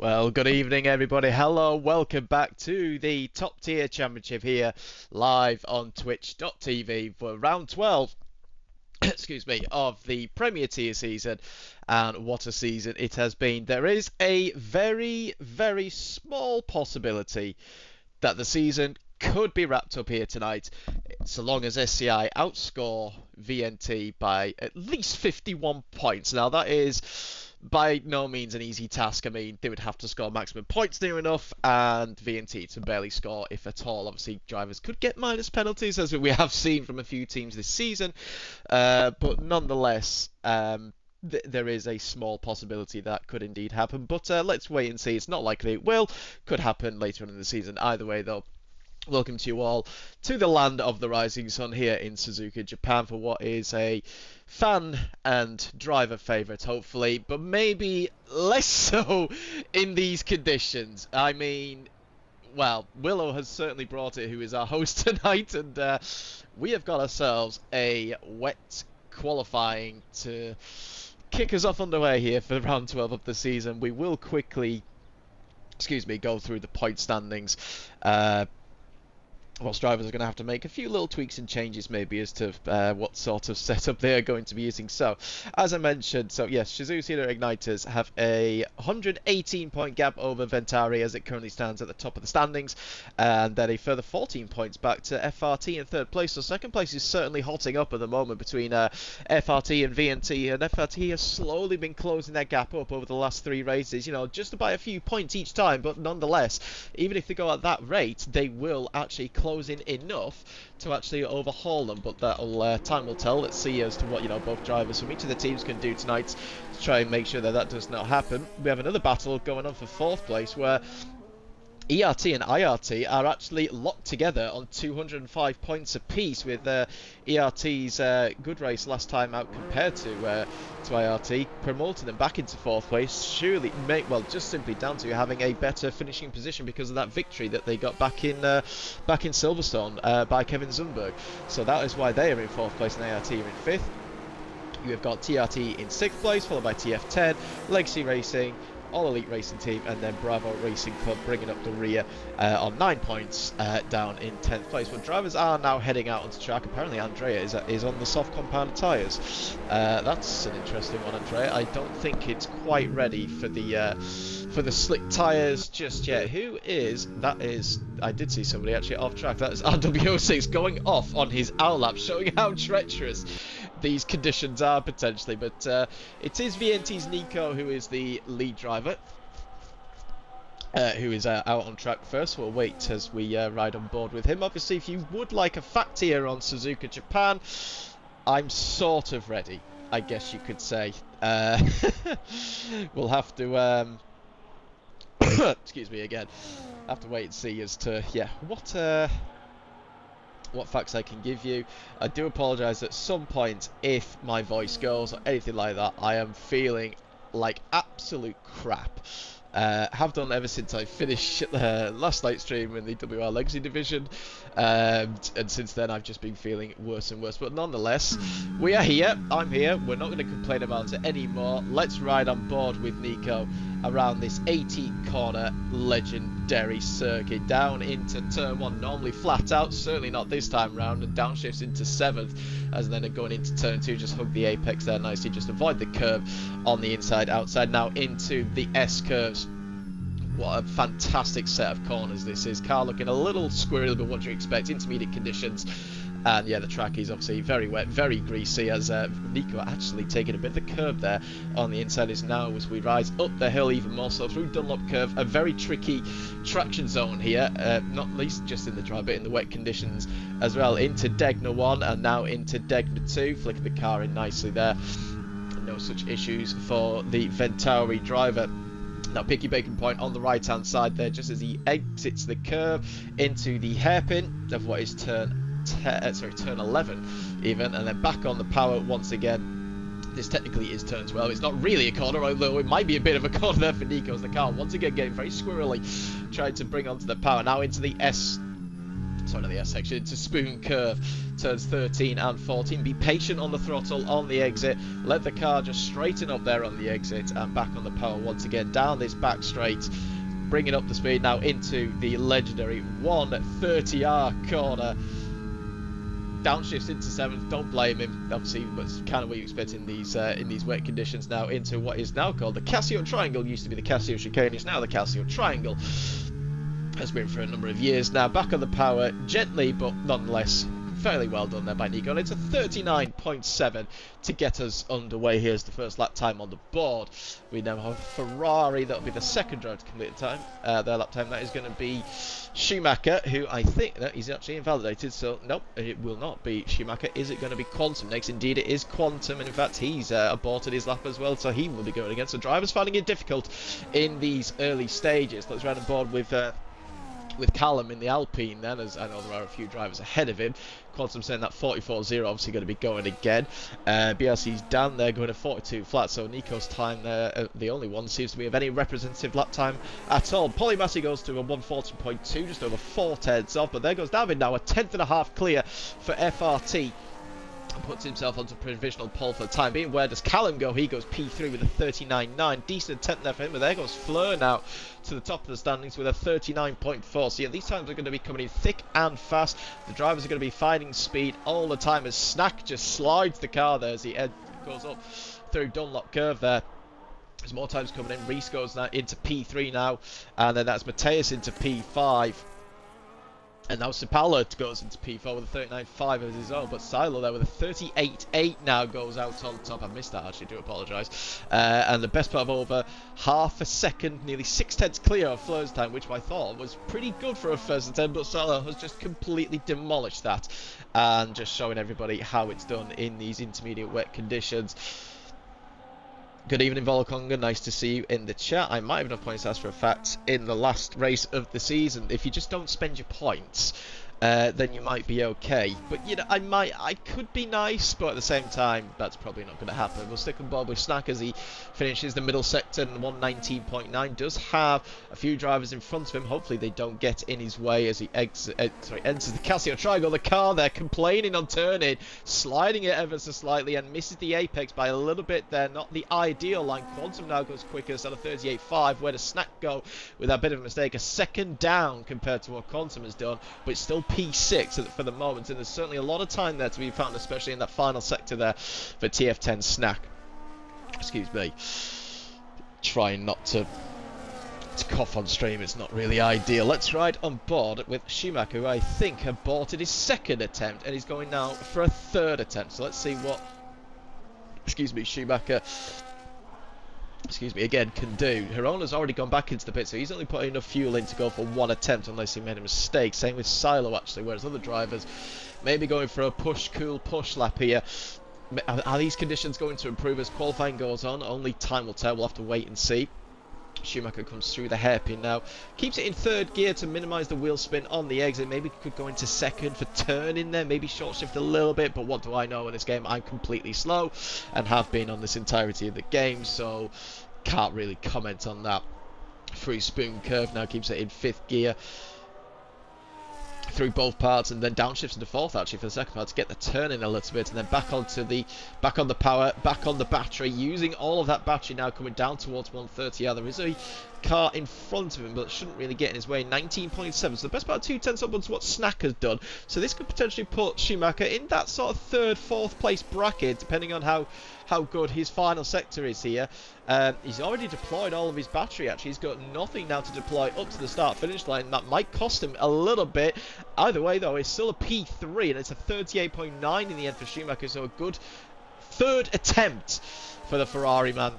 Well, good evening, everybody. Hello, welcome back to the Top Tier Championship here, live on Twitch.tv for round 12, excuse me, of the Premier Tier season. And what a season it has been. There is a very, very small possibility that the season could be wrapped up here tonight, so long as SCI outscore VNT by at least 51 points. Now, that is by no means an easy task. I mean, they would have to score maximum points near enough, and VNT to barely score, if at all. Obviously, drivers could get minus penalties, as we have seen from a few teams this season, but nonetheless, there is a small possibility that could indeed happen, but let's wait and see. It's not likely it will. Could happen later on in the season. Either way, though, welcome to you all to the land of the rising sun here in Suzuka, Japan, for what is a fan and driver favourite, hopefully, but maybe less so in these conditions. I mean, well, Willow has certainly brought it, who is our host tonight, and we have got ourselves a wet qualifying to kick us off underway here for round 12 of the season. We will quickly, go through the point standings. Whilst drivers are going to have to make a few little tweaks and changes maybe as to what sort of setup they're going to be using. So, as I mentioned, yes, Shizuhira Igniters have a 118 point gap over Ventari as it currently stands at the top of the standings, and then a further 14 points back to FRT in third place. So second place is certainly hotting up at the moment between FRT and VNT, and FRT has slowly been closing that gap up over the last three races, just by a few points each time, but nonetheless, even if they go at that rate, they will actually close in enough to actually overhaul them, but that'll time will tell. Let's see as to what both drivers from each of the teams can do tonight to try and make sure that does not happen. We have another battle going on for fourth place where ERT and IRT are actually locked together on 205 points apiece, with ERT's good race last time out compared to IRT promoting them back into fourth place. Surely, just simply down to having a better finishing position because of that victory that they got back in Silverstone by Kevin Zumberg. So that is why they are in fourth place and IRT are in fifth. You have got TRT in sixth place, followed by TF10, Legacy Racing, All Elite Racing Team, and then Bravo Racing Club bringing up the rear on 9 points down in 10th place. But drivers are now heading out onto track. Apparently Andrea is on the soft compound tyres. That's an interesting one, Andrea. I don't think it's quite ready for the slick tyres just yet. I did see somebody actually off track. That is RW06 going off on his OWLAP, showing how treacherous these conditions are potentially, but it is VNT's Nico who is the lead driver, who is out on track first. We'll wait as we ride on board with him. Obviously, if you would like a fact here on Suzuka Japan, I'm sort of ready, I guess you could say. We'll have to excuse me again, have to wait and see as to what facts I can give you. I do apologise at some point if my voice goes or anything like that. I am feeling like absolute crap. Have done ever since I finished last night's stream in the WR Legacy division, and since then I've just been feeling worse and worse, but nonetheless, we are here, I'm here, we're not going to complain about it anymore. Let's ride on board with Nico around this 18 corner legendary circuit, down into turn 1, normally flat out, certainly not this time round, and downshifts into 7th, as then going into turn 2, just hug the apex there nicely, just avoid the curve on the inside outside, now into the S curves. What a fantastic set of corners this is. Car looking a little squirrely, but what do you expect? Intermediate conditions. And yeah, the track is obviously very wet, very greasy, as Nico actually taking a bit of the curve there on the inside is now as we rise up the hill even more so through Dunlop Curve. A very tricky traction zone here, not least just in the dry bit, in the wet conditions as well. Into Degna 1 and now into Degna 2, flicking the car in nicely there. No such issues for the Ventari driver. Now Picky Bacon Point on the right hand side there, just as he exits the curve into the hairpin of what is turn 11 even, and then back on the power once again. This technically is turn 12, it's not really a corner, although it might be a bit of a corner there for Nico, as the car once again getting very squirrely, trying to bring onto the power. Now into the S sorry, not the S section, into Spoon Curve, turns 13 and 14. Be patient on the throttle on the exit, let the car just straighten up there on the exit, and back on the power once again down this back straight, bringing up the speed now into the legendary 130R corner. Downshifts into 7th, don't blame him, obviously, but it's kind of what you expect in these wet conditions. Now into what is now called the Casio Triangle. Used to be the Casio Chicane, it's now the Casio Triangle. Has been for a number of years now. Back on the power, gently, but nonetheless fairly well done there by Nico. And it's a 39.7 to get us underway. Here's the first lap time on the board. We now have Ferrari. That'll be the second driver to complete the time. Their lap time, that is going to be Schumacher, who I think that he's actually invalidated. So nope, it will not be Schumacher. Is it going to be Quantum next? Indeed, it is Quantum, and in fact, he's aborted his lap as well, so he will be going again. So drivers finding it difficult in these early stages. Let's run on board with Callum in the Alpine then, as I know there are a few drivers ahead of him. Quantum saying that 44.0 obviously going to be going again. BRC's down there going to 42 flat, so Nico's time there, the only one, seems to be of any representative lap time at all. Polymassy goes to a 140.2, just over 4 tenths off, but there goes David now, a tenth and a half clear for FRT. Puts himself onto provisional pole for the time being. Where does Callum go? He goes P3 with a 39.9. Decent attempt there for him, but there goes Fleur now to the top of the standings with a 39.4. So yeah, these times are going to be coming in thick and fast. The drivers are going to be finding speed all the time as Snack just slides the car there as he goes up through Dunlop Curve there. There's more times coming in. Reese goes now into P3 now, and then that's Mateus into P5. And now Sipala goes into P4 with a 39.5 as his own, but Silo there with a 38.8 now goes out on top. I missed that actually, do apologise. And the best part of over half a second, nearly 6 tenths clear of Fleur's time, which I thought was pretty good for a first attempt, but Silo has just completely demolished that, and just showing everybody how it's done in these intermediate wet conditions. Good evening, Volokonga. Nice to see you in the chat. I might have enough points to ask for a fact in the last race of the season. If you just don't spend your points, then you might be okay. But you know, I could be nice, but at the same time, that's probably not going to happen. We'll stick on board with Snack as he finishes the middle sector, and 119.9 does have a few drivers in front of him. Hopefully they don't get in his way as he enters the Casio Triangle. The car there complaining on turning, sliding it ever so slightly, and misses the apex by a little bit there. Not the ideal line. Quantum now goes quicker, at a 38.5. Where does Snack go with that bit of a mistake? A second down compared to what Quantum has done, but it's still P6 for the moment, and there's certainly a lot of time there to be found, especially in that final sector there for TF10 Snack. Excuse me, trying not to cough on stream, it's not really ideal. Let's ride on board with Schumacher, who I think aborted his second attempt, and he's going now for a third attempt. So let's see what Schumacher again can do. Hirona's already gone back into the pit, so he's only putting enough fuel in to go for one attempt unless he made a mistake. Same with Silo actually, whereas other drivers may be going for a push lap here. Are these conditions going to improve as qualifying goes on? Only time will tell. We'll have to wait and see. Schumacher comes through the hairpin now, keeps it in third gear to minimise the wheel spin on the exit. Maybe could go into second for turn in there, maybe short shift a little bit, but what do I know in this game? I'm completely slow and have been on this entirety of the game, so can't really comment on that. Through Spoon Curve now, keeps it in fifth gear through both parts, and then downshifts into fourth actually for the second part to get the turn in a little bit, and then back on the power, back on the battery, using all of that battery now, coming down towards 130. Yeah, there is a car in front of him, but shouldn't really get in his way. 19.7, so the best part of 2 tenths upwards what Snack has done, so this could potentially put Schumacher in that sort of third, fourth place bracket, depending on how good his final sector is here. He's already deployed all of his battery actually. He's got nothing now to deploy up to the start finish line. That might cost him a little bit. Either way though, it's still a P3, and it's a 38.9 in the end for Schumacher, so a good third attempt for the Ferrari man,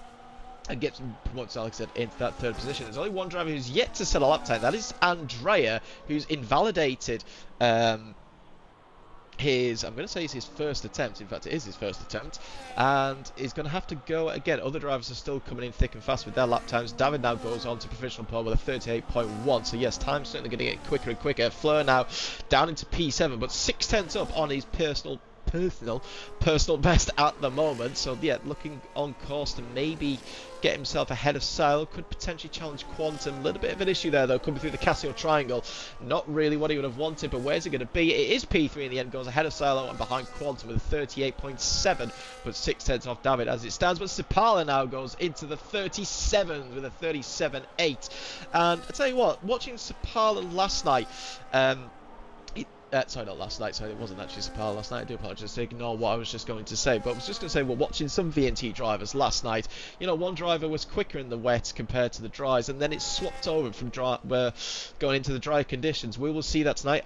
and gets him, once Alex said, into that third position. There's only one driver who's yet to set a lap time. That is Andrea, who's invalidated his, I'm going to say it's his first attempt, in fact it is his first attempt, and he's going to have to go again. Other drivers are still coming in thick and fast with their lap times. David now goes on to provisional pole with a 38.1, so yes, time's certainly going to get quicker and quicker. Fleur now down into P7, but 6 tenths up on his personal personal best at the moment. So yeah, looking on course to maybe get himself ahead of Silo. Could potentially challenge Quantum. A little bit of an issue there though, coming through the Casio Triangle. Not really what he would have wanted, but where's it going to be? It is P3 in the end, goes ahead of Silo and behind Quantum with a 38.7, but 6/10 off David as it stands. But Sipala now goes into the 37 with a 37.8. And I tell you what, watching Sipala last night, sorry, not last night. Sorry, it wasn't actually Spa last night. I do apologise. Ignore what I was just going to say. But I was just going to say, well, watching some VNT drivers last night, you know, one driver was quicker in the wet compared to the dries, and then it swapped over from going into the dry conditions. We will see that tonight.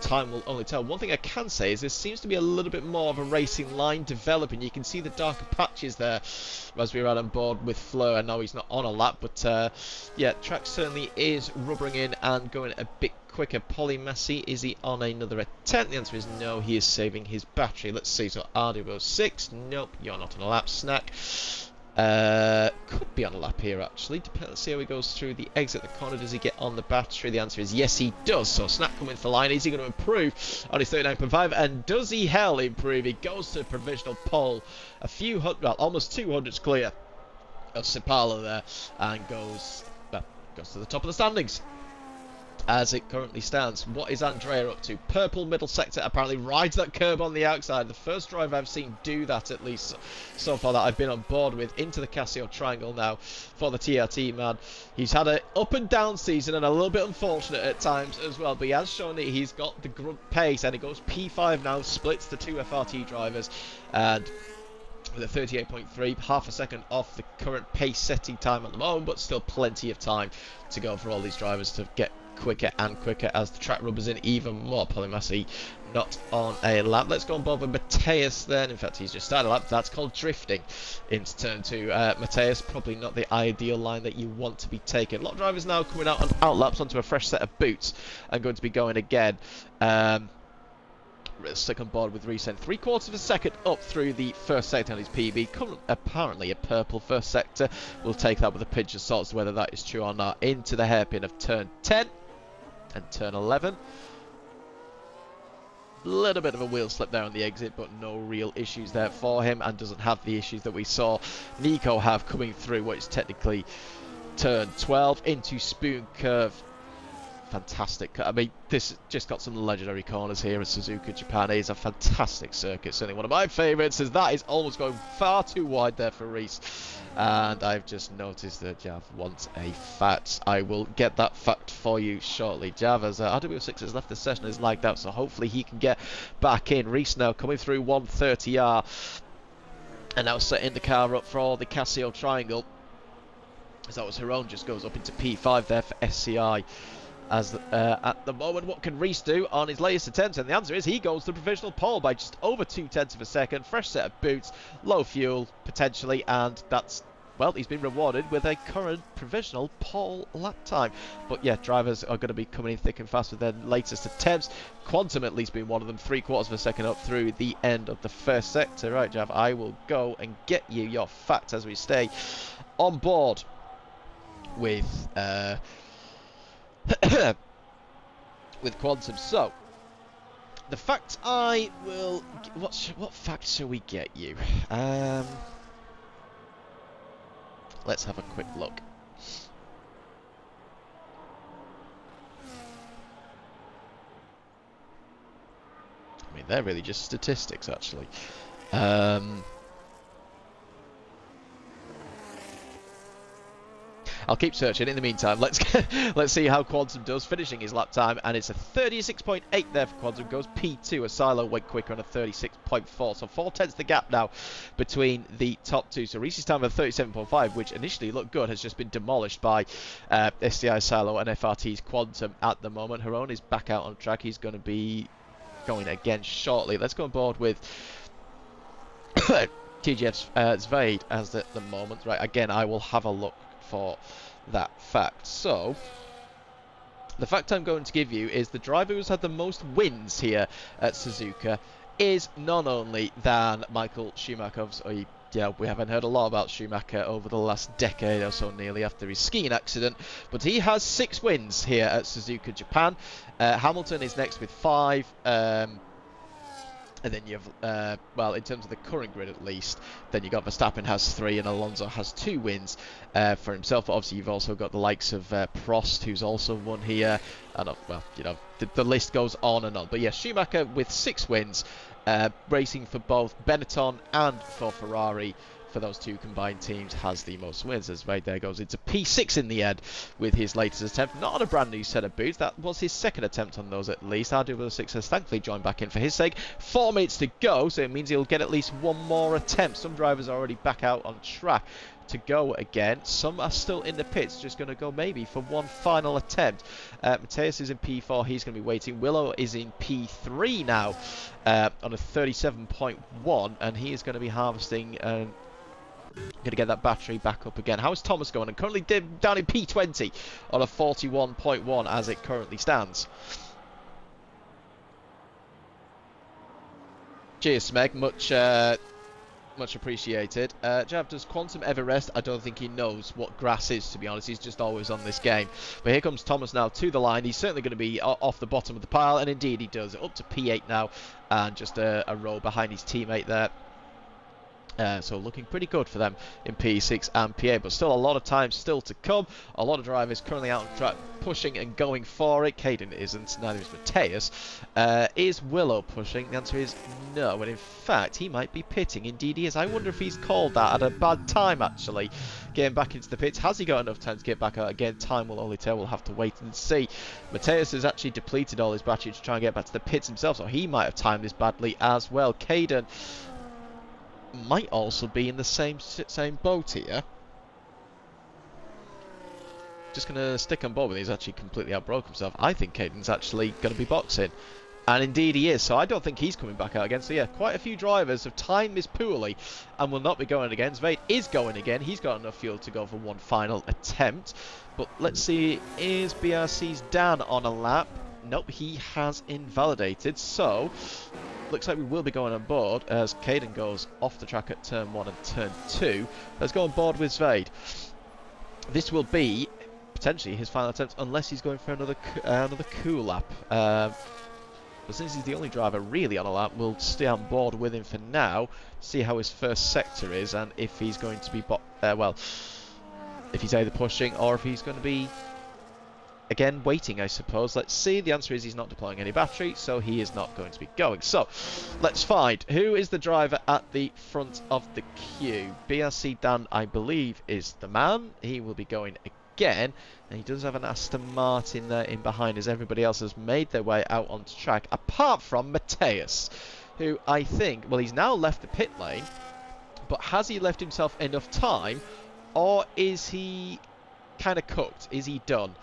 Time will only tell. One thing I can say is there seems to be a little bit more of a racing line developing. You can see the darker patches there as we were on board with Fleur. I know he's not on a lap, but yeah, track certainly is rubbering in and going a bit quicker. Polymassy, is he on another attempt? The answer is no, he is saving his battery. Let's see, so R12 6, nope, you're not on a lap. Snack, could be on a lap here actually. Let's see how he goes through the exit, the corner. Does he get on the battery? The answer is yes, he does. So Snack coming for the line. Is he going to improve on his 39.5? And does he hell improve? He goes to provisional pole, a few hundred, well, almost 200s clear of Sipala there, and goes to the top of the standings. As it currently stands, what is Andrea up to? Purple middle sector, apparently rides that curb on the outside. The first driver I've seen do that, at least so far that I've been on board with, into the Casio Triangle now for the TRT man. He's had an up and down season and a little bit unfortunate at times as well, but he has shown that he's got the grunt pace, and it goes P5 now, splits the two FRT drivers, and with a 38.3, half a second off the current pace setting time at the moment, but still plenty of time to go for all these drivers to get quicker and quicker as the track rubbers in even more. Polymassy not on a lap. Let's go on board with Mateus then. In fact, he's just started a lap. That's called drifting into turn 2. Mateus, probably not the ideal line that you want to be taking. A lot of drivers now coming out on out laps onto a fresh set of boots and going to be going again. Stick on board with Resend. 3/4 of a second up through the first sector on his PB. Apparently a purple first sector. We'll take that with a pinch of salt, whether that is true or not. Into the hairpin of turn 10 and turn 11. Little bit of a wheel slip there on the exit, but no real issues there for him, and doesn't have the issues that we saw Nico have coming through what is technically turn 12 into Spoon Curve. Fantastic. I mean, this just got some legendary corners here at Suzuka Japan. It is a fantastic circuit, certainly one of my favourites, as that is almost going far too wide there for Reese. And I've just noticed that Jav wants a fact. I will get that fact for you shortly. Jav, as RW6 has left the session, is lagged out, so hopefully he can get back in. Reese now coming through 130R, and now setting the car up for the Casio Triangle, as that was her own, just goes up into P5 there for SCI. As at the moment, what can Reese do on his latest attempt? And the answer is he goes to the provisional pole by just over 0.2 of a second. Fresh set of boots, low fuel potentially, and that's, well, he's been rewarded with a current provisional pole lap time. But yeah, drivers are going to be coming in thick and fast with their latest attempts. Quantum at least being one of them, 3/4 of a second up through the end of the first sector. Right, Jav, I will go and get you your fact as we stay on board with with Quantum. So the fact I will, what fact shall we get you? Let's have a quick look. I mean, they're really just statistics actually. I'll keep searching. In the meantime, let's see how Quantum does, finishing his lap time, and it's a 36.8 there for Quantum. Goes P2 as Silo went quicker on a 36.4, so 4/10 the gap now between the top two. So Reese's time of 37.5, which initially looked good, has just been demolished by SCI Silo and FRT's Quantum at the moment. Haron is back out on track. He's going to be going again shortly. Let's go on board with TGF Zvade as at the moment. Right, again, I will have a look for that fact. So the fact I'm going to give you is the driver who's had the most wins here at Suzuka is none only than Michael Schumacher. Yeah, we haven't heard a lot about Schumacher over the last decade or so, nearly, after his skiing accident, but he has 6 wins here at Suzuka Japan. Hamilton is next with 5. And then you have, well, in terms of the current grid at least, then you got Verstappen has 3 and Alonso has 2 wins for himself. But obviously, you've also got the likes of Prost, who's also won here. And, well, you know, the list goes on and on. But yeah, Schumacher with 6 wins, racing for both Benetton and for Ferrari. For those two combined teams, has the most wins, as right there goes into P6 in the end with his latest attempt. Not on a brand new set of boots, that was his second attempt on those at least. R12 has thankfully joined back in for his sake. 4 minutes to go, so it means he'll get at least one more attempt. Some drivers are already back out on track to go again. Some are still in the pits, just going to go maybe for one final attempt. Mateus is in P4, he's going to be waiting. Willow is in P3 now on a 37.1, and he is going to be harvesting going to get that battery back up again. How is Thomas going? And currently down in P20 on a 41.1 as it currently stands. Cheers, Smeg. Much appreciated. Jav, does Quantum ever rest? I don't think he knows what grass is, to be honest. He's just always on this game. But here comes Thomas now to the line. He's certainly going to be off the bottom of the pile, and indeed he does. Up to P8 now, and just a row behind his teammate there. So looking pretty good for them in P6 and P8, but still a lot of time still to come. A lot of drivers currently out on track pushing and going for it. Caden isn't, neither is Mateus. Is Willow pushing? The answer is no, and in fact he might be pitting. Indeed he is. I wonder if he's called that at a bad time actually, getting back into the pits. Has he got enough time to get back out again? Time will only tell. We'll have to wait and see. Mateus has actually depleted all his battery to try and get back to the pits himself, so he might have timed this badly as well. Caden might also be in the same boat here. Just going to stick on board with it. He's actually completely outbroke himself. I think Caden's actually going to be boxing. And indeed he is. So I don't think he's coming back out again. So yeah, quite a few drivers have timed this poorly and will not be going again. Zvade is going again. He's got enough fuel to go for one final attempt. But let's see, is BRC's Dan on a lap? Nope, he has invalidated. So looks like we will be going on board as Caden goes off the track at turn 1 and turn 2. Let's go on board with Zvade. This will be potentially his final attempt, unless he's going for another cool lap. But since he's the only driver really on a lap, we'll stay on board with him for now, see how his first sector is, and if he's going to be well, if he's either pushing or if he's going to be again waiting, I suppose. Let's see. The answer is he's not deploying any battery, so he is not going to be going. So let's find who is the driver at the front of the queue. BRC Dan, I believe, is the man. He will be going again, and he does have an Aston Martin there in behind, as everybody else has made their way out onto track, apart from Mateus, who I think, well, he's now left the pit lane, but has he left himself enough time, or is he kind of cooked? Is he done?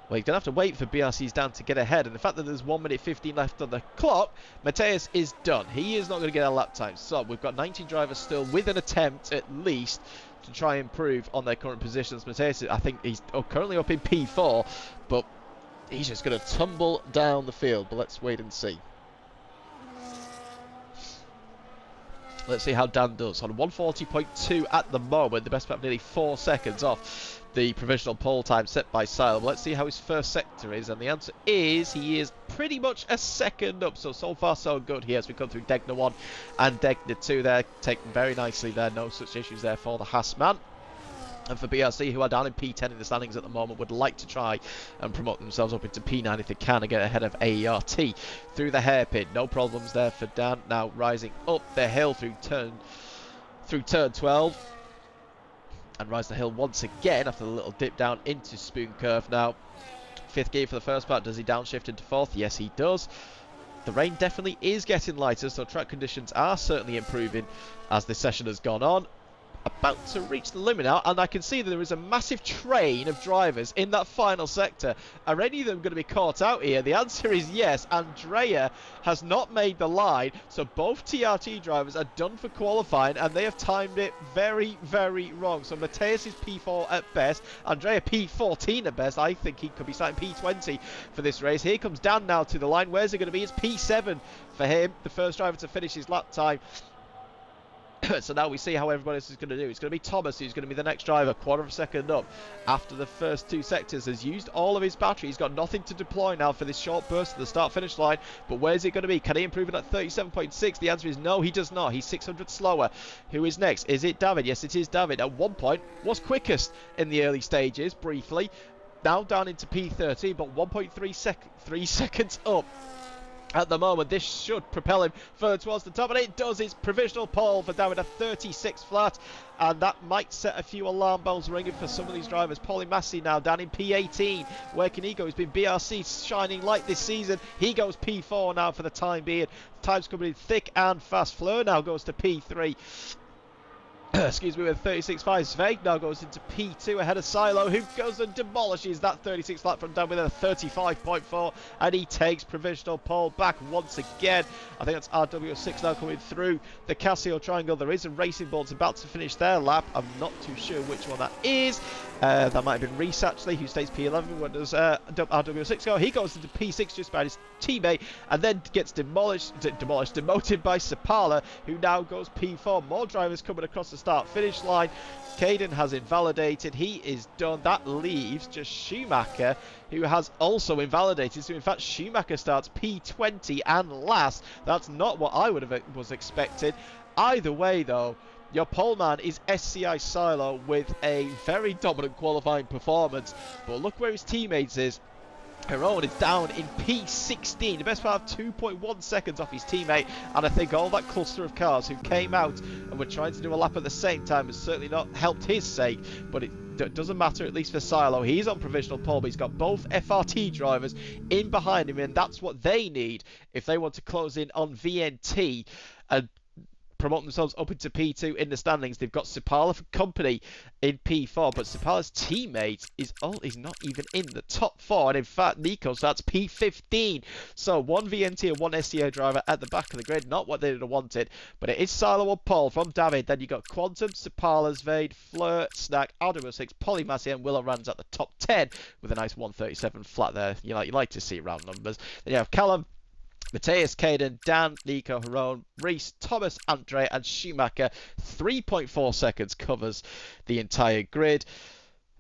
Well, he's going to have to wait for BRC's Dan to get ahead, and the fact that there's 1 minute 15 left on the clock, Mateus is done. He is not going to get a lap time. So we've got 19 drivers still with an attempt at least to try and improve on their current positions. Mateus, I think he's currently up in P4, but he's just going to tumble down the field. But let's wait and see. Let's see how Dan does. On 140.2 at the moment, the best part of nearly 4 seconds off the provisional pole time set by Sile. Let's see how his first sector is, and the answer is he is pretty much a second up. So far so good here as we come through Degner 1 and Degner 2 there, taken very nicely there. No such issues there for the Haas man. And for BRC, who are down in P10 in the standings at the moment, would like to try and promote themselves up into P9 if they can and get ahead of AERT through the hairpin. No problems there for Dan. Now rising up the hill through turn 12. And rise the hill once again after the little dip down into Spoon Curve. Now, 5th gear for the first part. Does he downshift into 4th? Yes, he does. The rain definitely is getting lighter, so track conditions are certainly improving as this session has gone on. About to reach the limit now, and I can see that there is a massive train of drivers in that final sector. Are any of them going to be caught out here? The answer is yes. Andrea has not made the line, so both TRT drivers are done for qualifying, and they have timed it very, very wrong. So Mateus is P4 at best, Andrea P14 at best. I think he could be starting P20 for this race. Here comes Dan now to the line. Where's it going to be? It's P7 for him, the first driver to finish his lap time. So now we see how everybody else is going to do. It's going to be Thomas who's going to be the next driver, quarter of a second up after the first two sectors. Has used all of his battery. He's got nothing to deploy now for this short burst to the start-finish line. But where's it going to be? Can he improve it at 37.6? The answer is no, he does not. He's 600 slower. Who is next? Is it David? Yes, it is David. At one point, was quickest in the early stages, briefly. Now down into P30, but 1.3 seconds up. At the moment, this should propel him further towards the top, and it does. It's provisional pole for David, a 36 flat, and that might set a few alarm bells ringing for some of these drivers. Paulie Massey now down in P18. Where can he go? He's been BRC shining light this season. He goes P4 now for the time being. Time's coming in thick and fast. Fleur now goes to P3. Excuse me, with 36.5. Sveig now goes into P2 ahead of Silo, who goes and demolishes that 36 flat from down with a 35.4, and he takes provisional pole back once again. I think that's RW6 now coming through the Casio triangle. There is a Racing Bull's about to finish their lap. I'm not too sure which one that is. That might have been Reese actually, who stays P11. When does RW6 go? He goes into P6 just by his teammate, and then gets demoted by Sapala, who now goes P4. More drivers coming across the start-finish line. Caden has invalidated. He is done. That leaves just Schumacher, who has also invalidated. So in fact, Schumacher starts P20 and last. That's not what I would have was expected. Either way, though, your pole man is SCI Silo with a very dominant qualifying performance. But look where his teammates is. Heron is down in P16, the best part of 2.1 seconds off his teammate, and I think all that cluster of cars who came out and were trying to do a lap at the same time has certainly not helped his sake, but it doesn't matter, at least for Silo. He's on provisional pole, but he's got both FRT drivers in behind him, and that's what they need if they want to close in on VNT and promote themselves up into P2 in the standings. They've got Sapala for company in P4, but Sapala's teammate is not even in the top 4, and in fact Nico starts P15. So one VNT and one SCA driver at the back of the grid, not what they'd have wanted, but it is Silo on pole from David. Then you got Quantum, Sapala, Zvade, Fleur, Snack, RW6, Polymassey, and Willow Rands at the top 10 with a nice 137 flat there. You like to see round numbers. Then you have Callum, Matthias, Caden, Dan, Nico, Heron, Reese, Thomas, Andre, and Schumacher. 3.4 seconds covers the entire grid.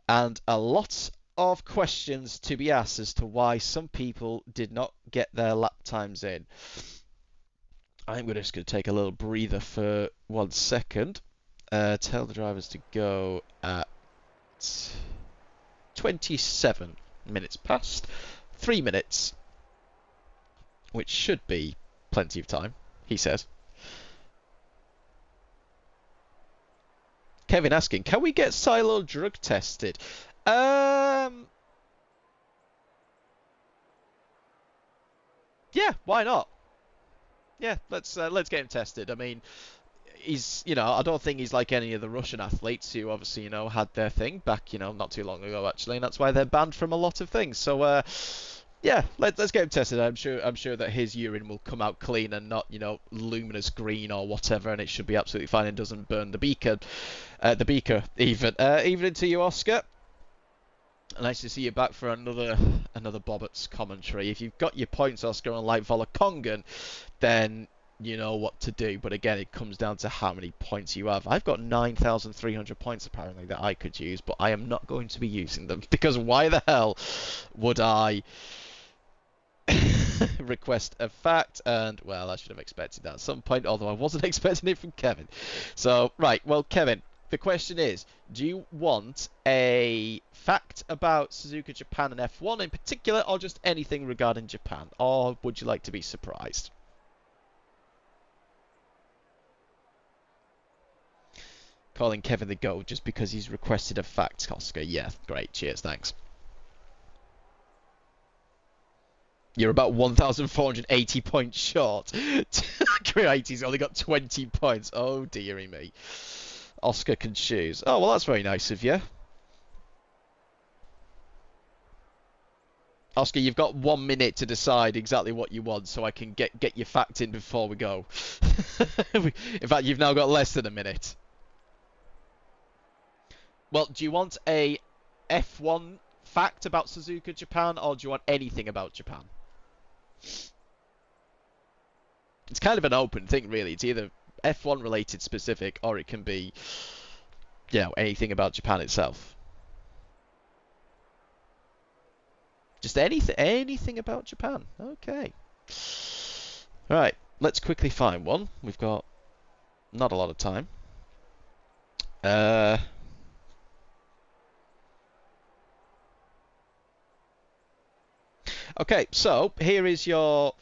And a lot of questions to be asked as to why some people did not get their lap times in. I think we're just going to take a little breather for 1 second. Tell the drivers to go at 27 minutes past. 3 minutes. Which should be plenty of time, he says. Kevin asking, can we get Silo drug tested? Yeah, why not? Yeah, let's get him tested. I mean, he's, I don't think he's like any of the Russian athletes who obviously, had their thing back, not too long ago actually, and that's why they're banned from a lot of things. So, yeah, let's get him tested. I'm sure that his urine will come out clean and not, luminous green or whatever, and it should be absolutely fine and doesn't burn the beaker even. Evening to you, Oscar. Nice to see you back for another Bobbett's commentary. If you've got your points, Oscar, on like Volakongan, then you know what to do. But again, it comes down to how many points you have. I've got 9,300 points apparently that I could use, but I am not going to be using them because why the hell would I request a fact? And well, I should have expected that at some point, although I wasn't expecting it from Kevin. So right, well, Kevin, the question is, do you want a fact about Suzuka Japan and F1 in particular, or just anything regarding Japan, or would you like to be surprised? Calling Kevin the GOAT just because he's requested a fact, Oscar. Yeah, great, cheers, thanks. You're about 1,480 points short. Creative's only got 20 points. Oh, dearie me. Oscar can choose. Oh, well, that's very nice of you. Oscar, you've got 1 minute to decide exactly what you want, so I can get your fact in before we go. In fact, you've now got less than a minute. Well, do you want a F1 fact about Suzuka Japan, or do you want anything about Japan? It's kind of an open thing, really. It's either F1 related specific, or it can be, anything about Japan itself. Just anything about Japan. Okay. Right, let's quickly find one. We've got not a lot of time. Okay, so here is your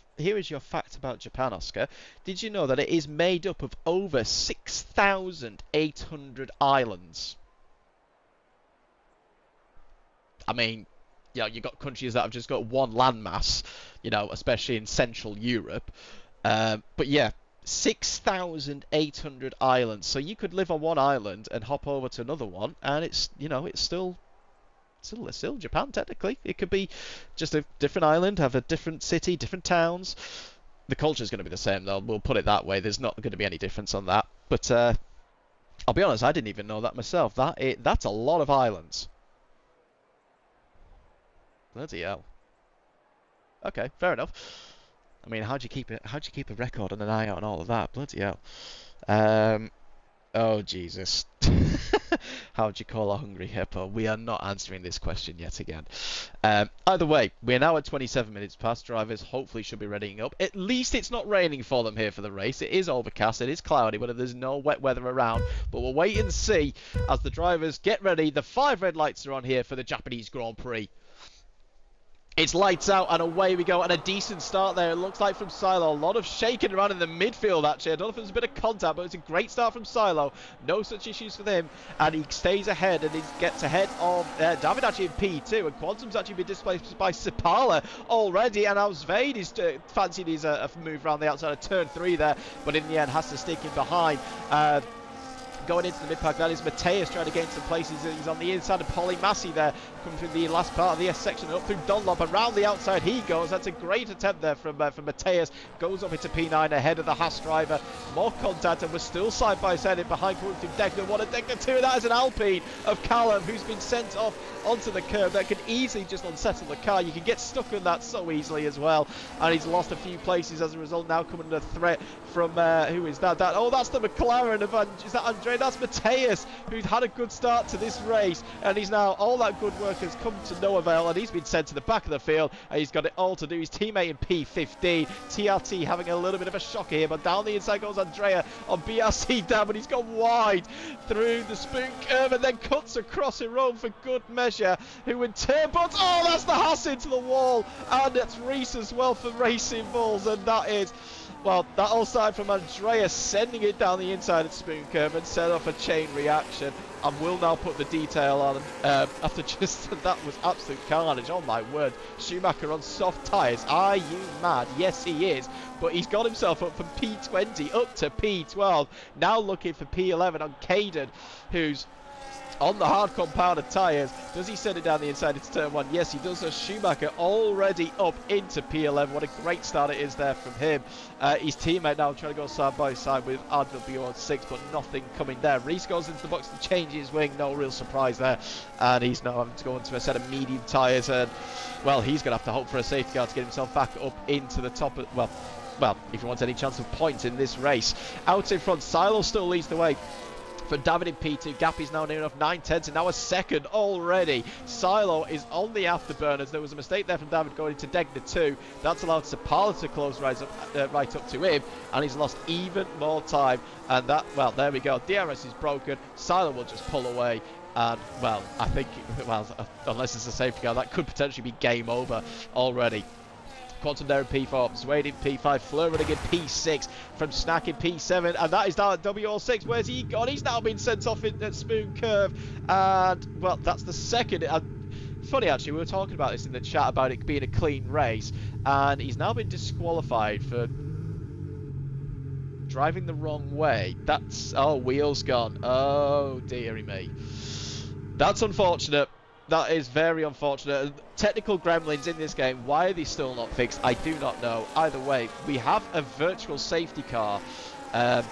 fact about Japan, Oscar. Did you know that it is made up of over 6,800 islands? I mean, you've got countries that have just got one landmass, especially in Central Europe. But yeah, 6,800 islands. So you could live on one island and hop over to another one, and it's still Japan technically. It could be just a different island, have a different city, different towns. The culture is going to be the same though. We'll put it that way. There's not going to be any difference on that. But I'll be honest, I didn't even know that myself. That's a lot of islands. Bloody hell. Okay, fair enough. I mean, how'd you keep it? How'd you keep a record and an eye out on all of that? Bloody hell. Oh Jesus. How'd you call a hungry hippo? We are not answering this question yet again. Either way, we're now at 27 minutes past. Drivers hopefully should be readying up. At least it's not raining for them here for the race. It is overcast, it is cloudy, but there's no wet weather around. But we'll wait and see as the drivers get ready. The 5 red lights are on here for the Japanese Grand Prix. It's lights out and away we go, and a decent start there, it looks like, from Silo. A lot of shaking around in the midfield, actually. I don't know if there's a bit of contact, but it's a great start from Silo. No such issues for him, and he stays ahead, and he gets ahead of David actually in P2, and Quantum's actually been displaced by Sipala already, and Alsvade is fancied his move around the outside of turn 3 there, but in the end has to stick in behind. Going into the mid-pack, that is Mateus trying to gain some places. He's on the inside of Polymassi there, coming through the last part of the S section and up through Dunlop. Around the outside he goes. That's a great attempt there from Mateus. Goes up into P9 ahead of the Haas driver. More contact, and we're still side by side in behind coming through Degner. What a Degner 2. That is an Alpine of Callum, who's been sent off onto the curb. That could easily just unsettle the car. You can get stuck on that so easily as well. And he's lost a few places as a result. Now coming under threat from who is that? Oh, that's the McLaren of is that Andre? That's Mateus, who's had a good start to this race, and he's now, all that good work has come to no avail, and he's been sent to the back of the field, and he's got it all to do. His teammate in P15, TRT, having a little bit of a shocker here, but down the inside goes Andrea on BRC down, but he's gone wide through the spoon curve and then cuts across in Rome for good measure, who in turn, but oh, that's the Haas into the wall, and it's Reese as well for Racing Bulls, and that is, well, that all started from Andrea sending it down the inside of Spoon Curve and set off a chain reaction. And will now put the detail on after just that was absolute carnage. Oh my word, Schumacher on soft tyres. Are you mad? Yes, he is. But he's got himself up from P20 up to P12. Now looking for P11 on Caden, who's on the hard compounded tyres. Does he send it down the inside into turn 1? Yes, he does. So Schumacher already up into P11. What a great start it is there from him. His teammate now trying to go side by side with RW6, but nothing coming there. Reese goes into the box to change his wing. No real surprise there. And he's now having to go into a set of medium tyres. And, well, he's going to have to hope for a safety car to get himself back up into the top of, well, if he wants any chance of points in this race. Out in front, Silo still leads the way. For David in P2, Gap is now near enough 9/10 and now a second already. Silo is on the afterburners. There was a mistake there from David going into Degner 2. That's allowed Sapala to close right up to him, and he's lost even more time. And that, well, there we go. DRS is broken. Silo will just pull away. And, well, I think, well, unless it's a safety car, that could potentially be game over already. Quantum there in P4, Swade in P5, Fleur running in P6, from Snack in P7, and that is down at WL6. Where's he gone? He's now been sent off at Spoon Curve, and, well, that's the second. Funny, actually, we were talking about this in the chat about it being a clean race, and he's now been disqualified for driving the wrong way. That's, oh, wheels gone. Oh, dearie me. That's unfortunate. That is very unfortunate. Technical gremlins in this game, why are they still not fixed? I do not know. Either way, we have a virtual safety car. The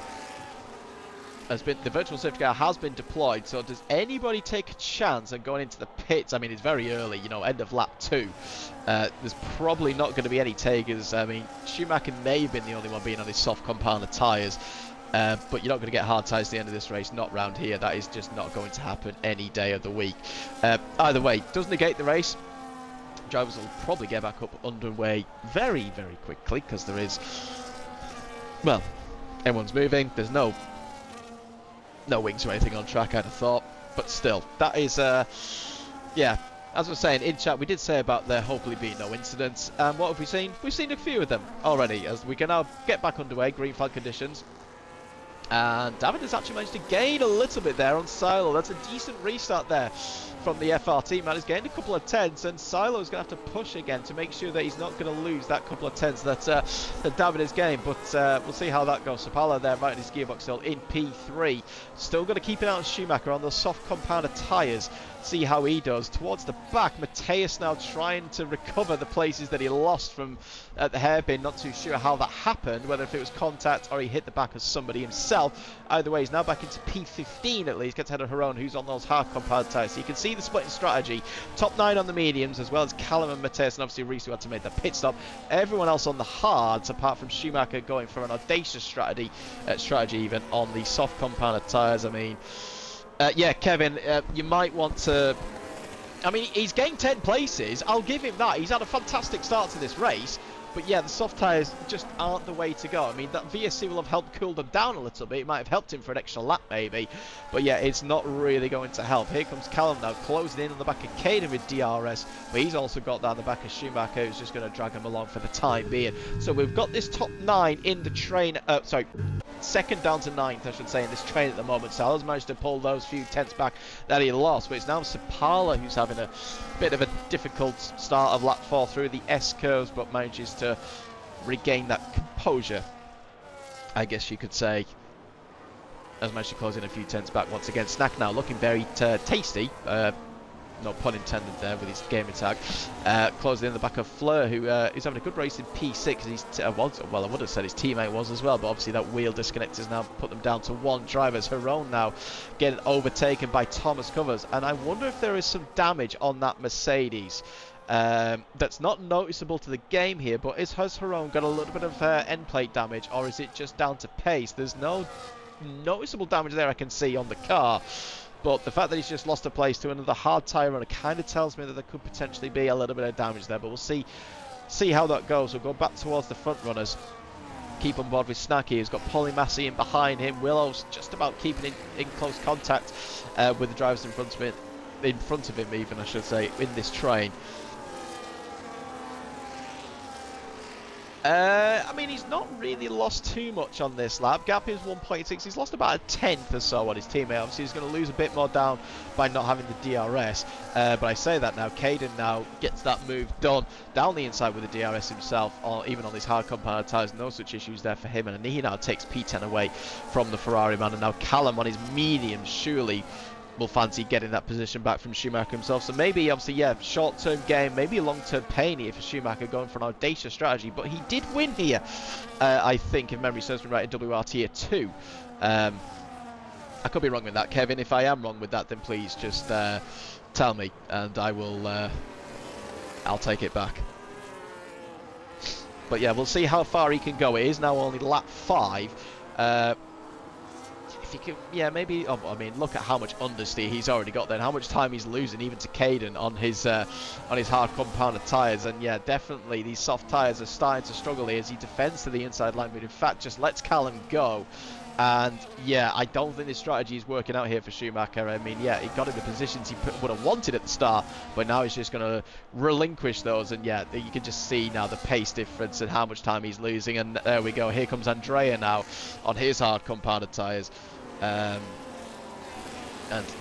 virtual safety car has been deployed, so does anybody take a chance on going into the pits? I mean, it's very early, end of lap 2. There's probably not going to be any takers. I mean, Schumacher may have been the only one being on his soft compounded tyres. But you're not going to get hard tyres at the end of this race, not round here. That is just not going to happen any day of the week. Either way, does negate the race. Drivers will probably get back up underway very, very quickly because there is, well, everyone's moving. There's no wings or anything on track, I'd have thought. But still, that is, yeah. As I was saying in chat, we did say about there hopefully being no incidents. And what have we seen? We've seen a few of them already. As we can now get back underway, green flag conditions. And David has actually managed to gain a little bit there on Silo. That's a decent restart there from the FRT man. He's gained a couple of tenths, and Silo's going to have to push again to make sure that he's not going to lose that couple of tenths that David has gained. But we'll see how that goes. Sapala there right in his gearbox still in P3. Still going to keep an eye on Schumacher on those soft compounded tyres. See how he does. Towards the back, Mateus now trying to recover the places that he lost from at the hairpin. Not too sure how that happened, whether if it was contact or he hit the back of somebody himself. Either way, he's now back into P15 at least. Gets ahead of Haron, who's on those hard compound tyres. So you can see the split in strategy. Top 9 on the mediums, as well as Callum and Mateus, and obviously Reese, who had to make the pit stop. Everyone else on the hards, apart from Schumacher, going for an audacious strategy even on the soft compounded tyres. I mean, yeah, Kevin, you might want to... I mean, he's gained 10 places. I'll give him that. He's had a fantastic start to this race. But yeah, the soft tyres just aren't the way to go. I mean, that VSC will have helped cool them down a little bit. It might have helped him for an extra lap, maybe. But yeah, it's not really going to help. Here comes Callum now, closing in on the back of Caden with DRS. But he's also got down the back of Schumacher, who's just going to drag him along for the time being. So we've got this top 9 in the train... second down to 9th, I should say, in this train at the moment. Salah's managed to pull those few tenths back that he lost, but it's now Sapala who's having a bit of a difficult start of lap 4 through the S-curves, but manages to regain that composure, I guess you could say. Has managed to close in a few tenths back once again. Snack now looking very tasty. No pun intended there with his gamer tag. Closing in the back of Fleur, who is having a good race in P6. He's well, I would have said his teammate was as well, but obviously that wheel disconnect has now put them down to 1 driver. Haron now getting overtaken by Thomas Covers, and I wonder if there is some damage on that Mercedes. That's not noticeable to the game here, but has Haron got a little bit of end plate damage, or is it just down to pace? There's no noticeable damage there I can see on the car. But the fact that he's just lost a place to another hard tyre runner kind of tells me that there could potentially be a little bit of damage there. But we'll see how that goes. We'll go back towards the front runners. Keep on board with Snacky, who's got Polymassy in behind him. Willow's just about keeping in close contact with the drivers in front of him, even, I should say, in this train. I mean, he's not really lost too much on this lap. Gap is 1.6. He's lost about a tenth or so on his teammate. Obviously, he's going to lose a bit more down by not having the DRS. But I say that now. Caden now gets that move done down the inside with the DRS himself, or even on these hard compound tyres. No such issues there for him. And he now takes P10 away from the Ferrari man. And now Callum on his medium surely will fancy getting that position back from Schumacher himself. So maybe, obviously, yeah, short-term game, maybe a long-term pain here for Schumacher going for an audacious strategy. But he did win here, I think, if memory serves me right, in WR Tier 2. I could be wrong with that, Kevin. If I am wrong with that, then please just tell me, and I will, I'll take it back. But yeah, we'll see how far he can go. It is now only lap 5. If he could, yeah, maybe. Oh, I mean, look at how much understeer he's already got then. How much time he's losing, even to Caden on his hard compounded tyres. And yeah, definitely these soft tyres are starting to struggle here as he defends to the inside line, but in fact just lets Callum go. And yeah, I don't think this strategy is working out here for Schumacher. I mean, yeah, he got in the positions he would have wanted at the start, but now he's just going to relinquish those. And yeah, you can just see now the pace difference and how much time he's losing. And there we go. Here comes Andrea now on his hard compounded tyres. And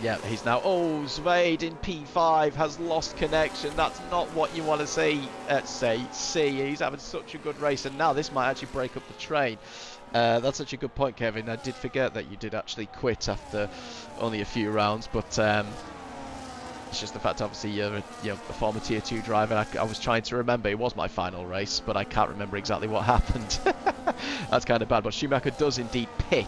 yeah, he's now, Zvade in P5 has lost connection. That's not what you want to see. He's having such a good race, and now this might actually break up the train. That's such a good point, Kevin. I did forget that you did actually quit after only a few rounds, but it's just the fact, obviously, you're a former Tier 2 driver. I was trying to remember. It was my final race, but I can't remember exactly what happened. That's kind of bad. But Schumacher does indeed pit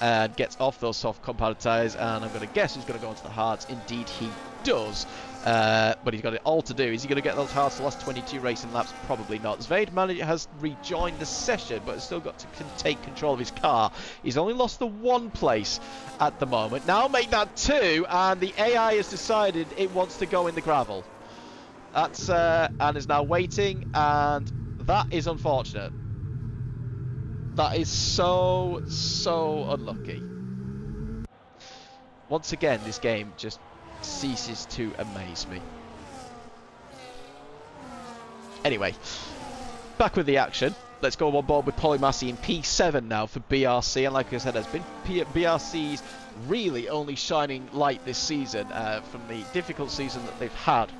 and gets off those soft compounded tyres, and I'm going to guess he's going to go into the hards. Indeed, he does. but he's got it all to do. Is he going to get those hearts the last 22 racing laps? Probably not. Zvade has rejoined the session, but has still got to take control of his car. He's only lost the 1 place at the moment. Now make that 2, and the AI has decided it wants to go in the gravel. That's and is now waiting, and that is unfortunate. That is so unlucky. Once again, this game just ceases to amaze me. Anyway, back with the action. Let's go on board with Polymassy in P7 now for BRC, and like I said, has been BRC's really only shining light this season from the difficult season that they've had.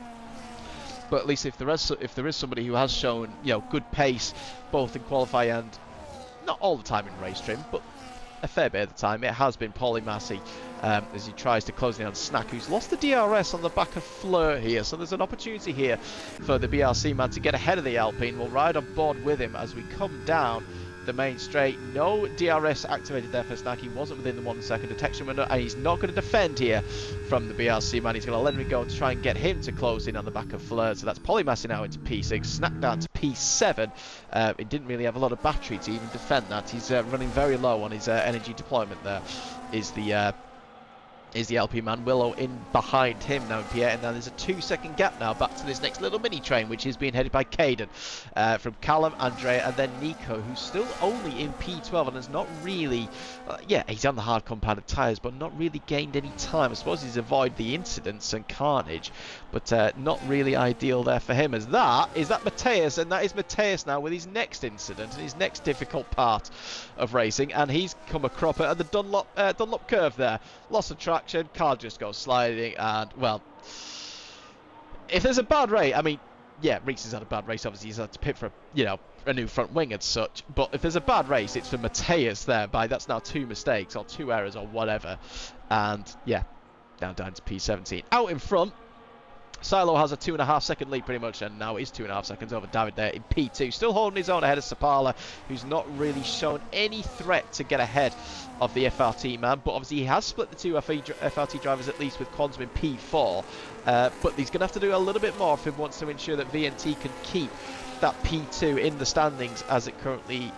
But at least if there is somebody who has shown, you know, good pace both in qualify and not all the time in race trim, but a fair bit of the time, it has been Polymassy as he tries to close in on Snack, who's lost the DRS on the back of Fleur here. So there's an opportunity here for the BRC man to get ahead of the Alpine. We'll ride on board with him as we come down the main straight. No DRS activated there for Snack. He wasn't within the 1 second detection window, and he's not going to defend here from the BRC man. He's going to let him go to try and get him to close in on the back of Fleur. So that's Polymassy now into P6, Snack down to P7. It didn't really have a lot of battery to even defend that. He's running very low on his energy deployment there. Is the LP man. Willow in behind him now in P8, and now there's a 2-second gap now back to this next little mini train, which is being headed by Caden from Callum, Andrea, and then Nico, who's still only in P12 and has not really he's on the hard compounded tyres, but not really gained any time. I suppose he's avoided the incidents and carnage, but not really ideal there for him. As that is Mateus, and that is Mateus now with his next incident and his next difficult part of racing, and he's come a cropper at the Dunlop curve there. Loss of traction, car just goes sliding, and well, if there's a bad race, I mean, yeah, Reese has had a bad race, obviously he's had to pit for a new front wing and such, but if there's a bad race, it's for Mateus there. That's now 2 mistakes or 2 errors or whatever, and yeah, down to P17. Out in front, Silo has a 2.5 second lead pretty much, and now is 2.5 seconds over David there in P2. Still holding his own ahead of Sapala, who's not really shown any threat to get ahead of the FRT man, but obviously he has split the 2 FRT drivers at least with Quantum in P4, but he's going to have to do a little bit more if he wants to ensure that VNT can keep that P2 in the standings as it currently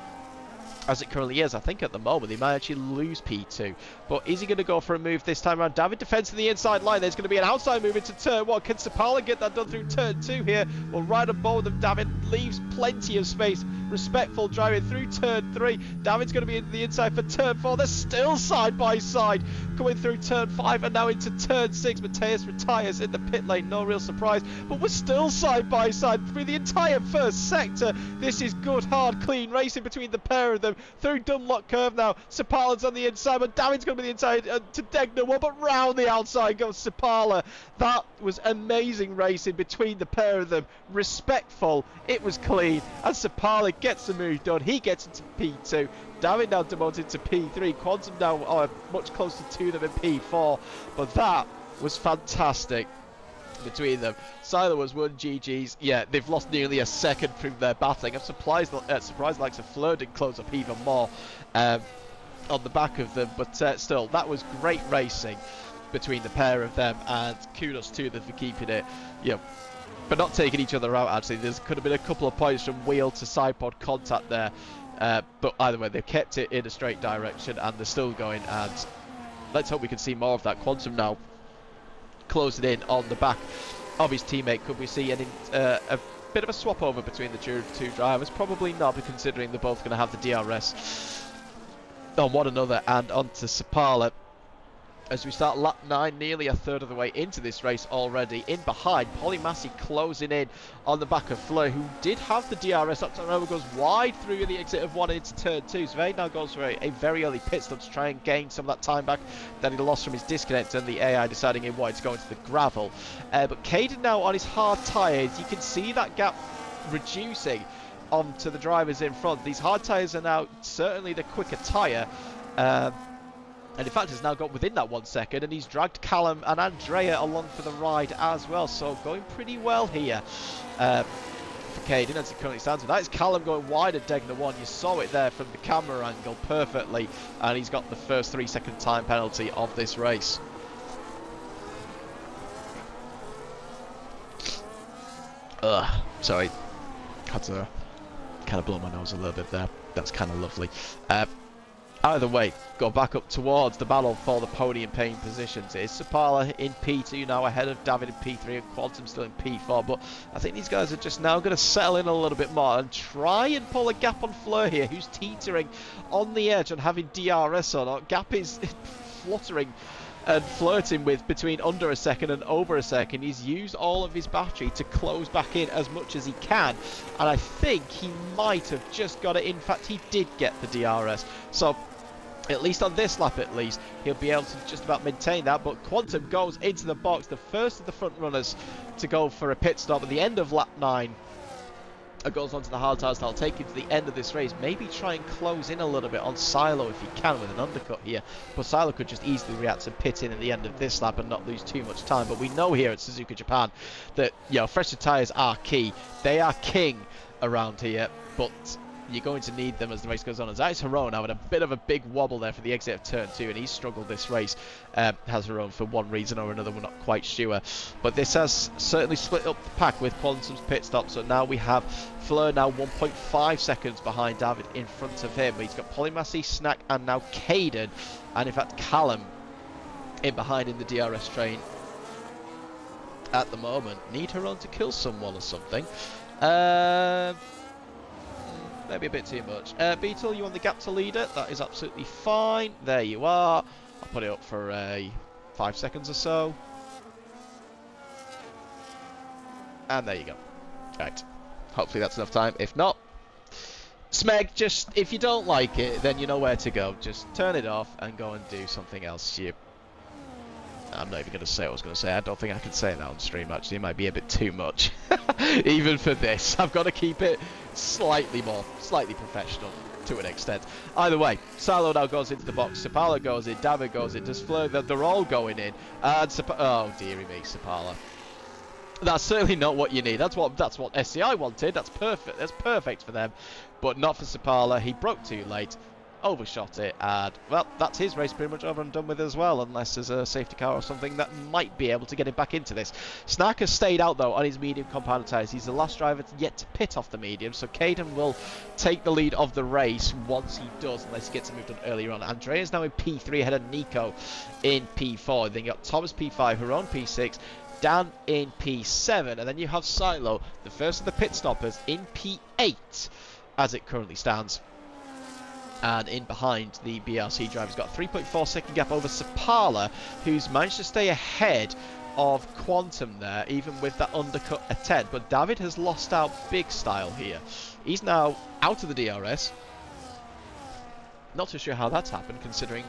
is. I think at the moment they might actually lose P2, but is he going to go for a move this time around? David defends to the inside line. There's going to be an outside move into turn 1. Can Sapala get that done through turn 2 here? Well, right on board them. David leaves plenty of space. Respectful driving through turn 3. David's going to be in the inside for turn 4. They're still side by side going through turn 5 and now into turn 6. Mateus retires in the pit lane, no real surprise, but we're still side by side through the entire first sector. This is good, hard, clean racing between the pair of them through Dunlop curve now. Sapala's on the inside, but David's going to be the inside to Degner one, but round the outside goes Sapala. That was amazing racing between the pair of them. Respectful, it was clean, and Sapala gets the move done. He gets into P2. David now demoted to P3. Quantum now much closer to them in P4, but that was fantastic between them. Silo was 1 GG's. Yeah, they've lost nearly a second through their battling. I'm surprised like Fleur didn't close up even more on the back of them, but still, that was great racing between the pair of them, and kudos to them for keeping it, but not taking each other out. Actually, there could have been a couple of points from wheel to side pod contact there, but either way, they've kept it in a straight direction and they're still going, and let's hope we can see more of that. Quantum now closing in on the back of his teammate. Could we see a bit of a swap over between the two drivers? Probably not, but considering they're both going to have the DRS on one another. And onto Sapala as we start lap 9, nearly a third of the way into this race already. In behind, Polymassy closing in on the back of Fleur, who did have the DRS up to Rover, goes wide through the exit of 1 into turn 2. So now goes for a very early pit stop to try and gain some of that time back that he lost from his disconnect, and the AI deciding he wanted to go into the gravel. But Caden now on his hard tyres, you can see that gap reducing onto the drivers in front. These hard tyres are now certainly the quicker tyre. And in fact, has now got within that 1 second, and he's dragged Callum and Andrea along for the ride as well. So going pretty well here for Caden as it currently stands. And that is Callum going wide at Degner 1. You saw it there from the camera angle perfectly, and he's got the first 3-second time penalty of this race. Sorry, had to kind of blow my nose a little bit there. That's kind of lovely. Either way, go back up towards the battle for the podium paying positions. It is Sapala in P2 now, ahead of David in P3 and Quantum still in P4. But I think these guys are just now going to settle in a little bit more and try and pull a gap on Fleur here, who's teetering on the edge on having DRS or not. Gap is fluttering and flirting with between under a second and over a second. He's used all of his battery to close back in as much as he can, and I think he might have just got it. In fact, he did get the DRS, so at least on this lap at least he'll be able to just about maintain that. But Quantum goes into the box, the first of the front runners to go for a pit stop at the end of lap 9. Goes onto the hard tires. That'll take him to the end of this race. Maybe try and close in a little bit on Silo if he can with an undercut here. But Silo could just easily react and pit in at the end of this lap and not lose too much time. But we know here at Suzuka Japan that, you know, fresher tyres are key. They are king around here, but you're going to need them as the race goes on. As Alex Heron having a bit of a big wobble there for the exit of turn 2, and he's struggled this race. Has Heron for one reason or another, we're not quite sure. But this has certainly split up the pack with Quantum's pit stop. So now we have Fleur now 1.5 seconds behind David in front of him. He's got Polymassy, Snack, and now Caden, and in fact Callum in behind in the DRS train at the moment. Need Heron to kill someone or something. Maybe a bit too much. Beetle, you on the gap to leader? That is absolutely fine. There you are. I'll put it up for 5 seconds or so. And there you go. Right. Hopefully that's enough time. If not, Smeg, just, if you don't like it, then you know where to go. Just turn it off and go and do something else. I'm not even going to say what I was going to say. I don't think I can say that on stream, actually. It might be a bit too much. Even for this. I've got to keep it slightly professional to an extent. Either way, Silo now goes into the box. Sapala goes in. David goes in. Does Fleur? They're all going in. And oh, dearie me, Sapala. That's certainly not what you need. That's what SCI wanted. That's perfect. That's perfect for them. But not for Sapala. He broke too late. Overshot it, and well, that's his race pretty much over and done with as well, unless there's a safety car or something that might be able to get him back into this. Snack has stayed out though on his medium compound tyres. He's the last driver yet to pit off the medium, so Caden will take the lead of the race once he does, unless he gets moved on earlier on. Andrea's now in P3 ahead of Nico in P4. Then you got Thomas P5, Heron P6, Dan in P7, and then you have Silo, the first of the pit stoppers, in P8 as it currently stands. And in behind, the BRC driver's got a 3.4 second gap over Sapala, who's managed to stay ahead of Quantum there, even with that undercut attempt. But David has lost out big style here. He's now out of the DRS. Not too sure how that's happened, considering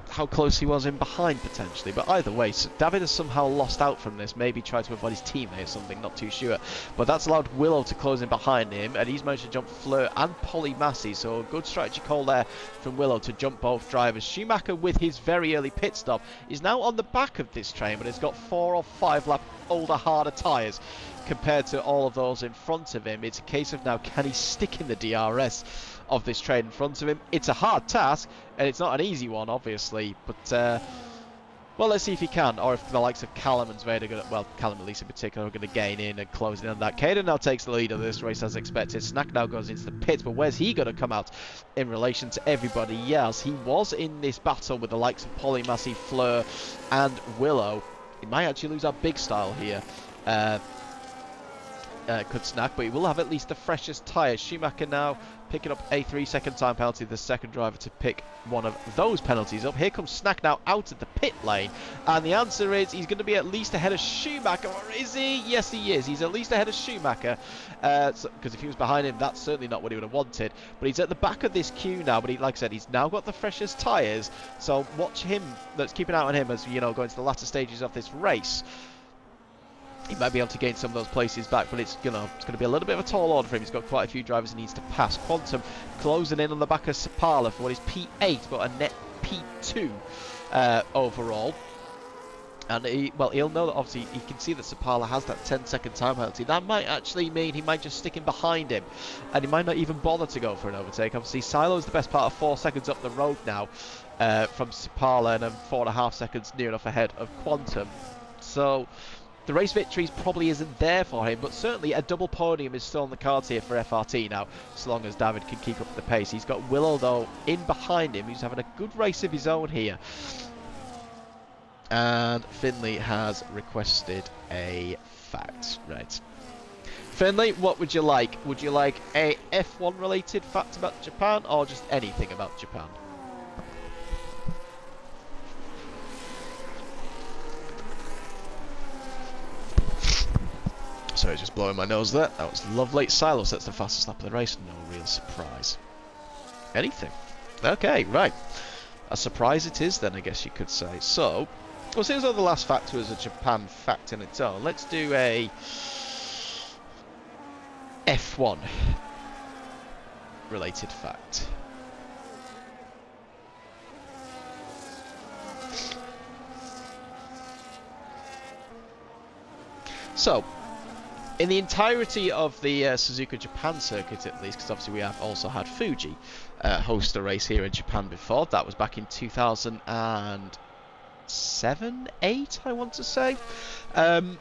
how close he was in behind potentially, but either way, so David has somehow lost out from this. Maybe tried to avoid his teammate or something, not too sure, but that's allowed Willow to close in behind him, and he's managed to jump Fleur and Polymassy, so a good strategy call there from Willow to jump both drivers. Schumacher, with his very early pit stop, is now on the back of this train, but has got 4 or 5 lap older, harder tyres compared to all of those in front of him. It's a case of now, can he stick in the DRS of this train in front of him? It's a hard task, and it's not an easy one, obviously, but well, let's see if he can, or if the likes of Callum and Zved are going to, well, Callum at least in particular, are going to gain in and close in on that. Caden now takes the lead of this race as expected. Snack now goes into the pits, but where's he going to come out in relation to everybody else? He was in this battle with the likes of Polymassy, Fleur, and Willow. He might actually lose our big style here. Could Snack, but he will have at least the freshest tyres. Schumacher now picking up a 3-second time penalty, the second driver to pick one of those penalties up. Here comes Snack now out of the pit lane, and the answer is he's going to be at least ahead of Schumacher, or is he? Yes, he is. He's at least ahead of Schumacher, because if he was behind him, that's certainly not what he would have wanted. But he's at the back of this queue now, but he, like I said, he's now got the freshest tyres, so watch him. Let's keep an eye on him as, you know, going to the latter stages of this race. He might be able to gain some of those places back, but it's, you know, it's going to be a little bit of a tall order for him. He's got quite a few drivers he needs to pass. Quantum closing in on the back of Sapala for what is P8, but a net P2 overall. And he'll know that obviously he can see that Sapala has that 10-second time penalty. That might actually mean he might just stick in behind him, and he might not even bother to go for an overtake. Obviously, Silo is the best part of 4 seconds up the road now from Sapala, and 4.5 seconds near enough ahead of Quantum. So the race victories probably isn't there for him, but certainly a double podium is still on the cards here for FRT now, so long as David can keep up the pace. He's got Willow, though, in behind him, who's having a good race of his own here. And Finley has requested a fact. Right. Finley, what would you like? Would you like a F1 related fact about Japan, or just anything about Japan? Sorry, just blowing my nose there. That was lovely. Silo sets the fastest lap of the race. No real surprise. Anything. Okay, right. A surprise it is then, I guess you could say. So, well, since the last fact was a Japan fact in its own, let's do a F1 related fact. So, in the entirety of the Suzuka Japan circuit, at least, because obviously we have also had Fuji host a race here in Japan before. That was back in 2007, 8, I want to say. The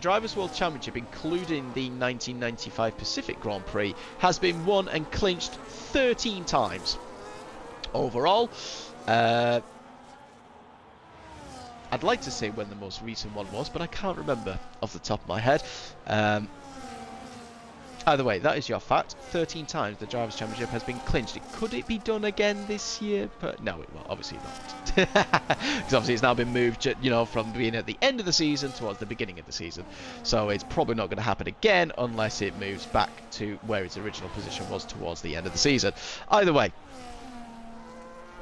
Drivers' World Championship, including the 1995 Pacific Grand Prix, has been won and clinched 13 times overall. I'd like to say when the most recent one was, but I can't remember off the top of my head. Either way, that is your fact. 13 times the Drivers' Championship has been clinched. Could it be done again this year? But no, it will. Obviously not. Because obviously it's now been moved, you know, from being at the end of the season towards the beginning of the season. So it's probably not going to happen again unless it moves back to where its original position was towards the end of the season. Either way,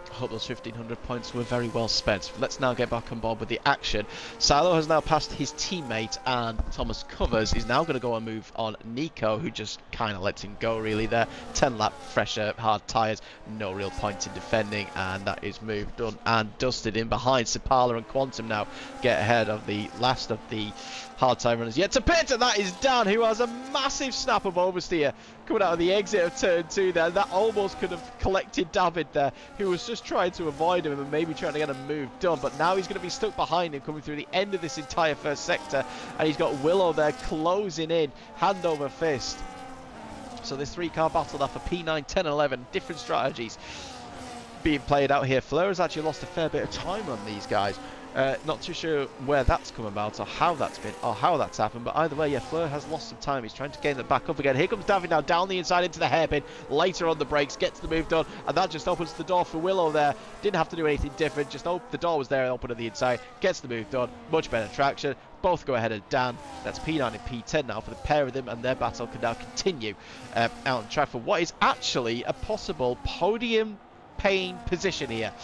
I hope those 1,500 points were very well spent. Let's now get back on board with the action. Silo has now passed his teammate, and Thomas Covers is now going to go and move on Nico, who just kind of lets him go really there. 10 lap fresher, hard tyres, no real point in defending, and that is moved, done and dusted. In behind, Sepala and Quantum now get ahead of the last of the hard tyre runners yet to pit, and that is Dan, who has a massive snap of oversteer coming out of the exit of turn 2 there. That almost could have collected David there, who was just trying to avoid him and maybe trying to get a move done, but now he's going to be stuck behind him coming through the end of this entire first sector, and he's got Willow there closing in, hand over fist. So this 3-car battle now for P9, 10 and 11, different strategies being played out here. Fleur has actually lost a fair bit of time on these guys. Not too sure where that's come about or how that's happened, but either way, yeah, Fleur has lost some time. He's trying to gain it back up again. Here comes David now down the inside into the hairpin, later on the brakes, gets the move done, and that just opens the door for Willow there. Didn't have to do anything different, just the door was there, open on the inside, gets the move done, much better traction. Both go ahead of Dan. That's P9 and P10 now for the pair of them, and their battle can now continue out on track for what is actually a possible podium paying position here.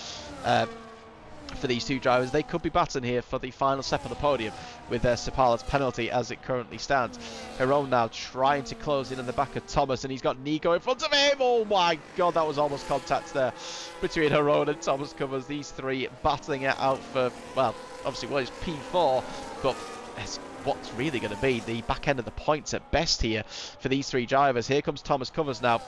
For these two drivers, they could be battling here for the final step on the podium with Sepala's penalty as it currently stands. Heron now trying to close in on the back of Thomas, and he's got Nico in front of him. Oh my god, that was almost contact there between Heron and Thomas Covers. These three battling it out for, well, obviously what is P4, but it's what's really going to be the back end of the points at best here for these three drivers. Here comes Thomas Covers now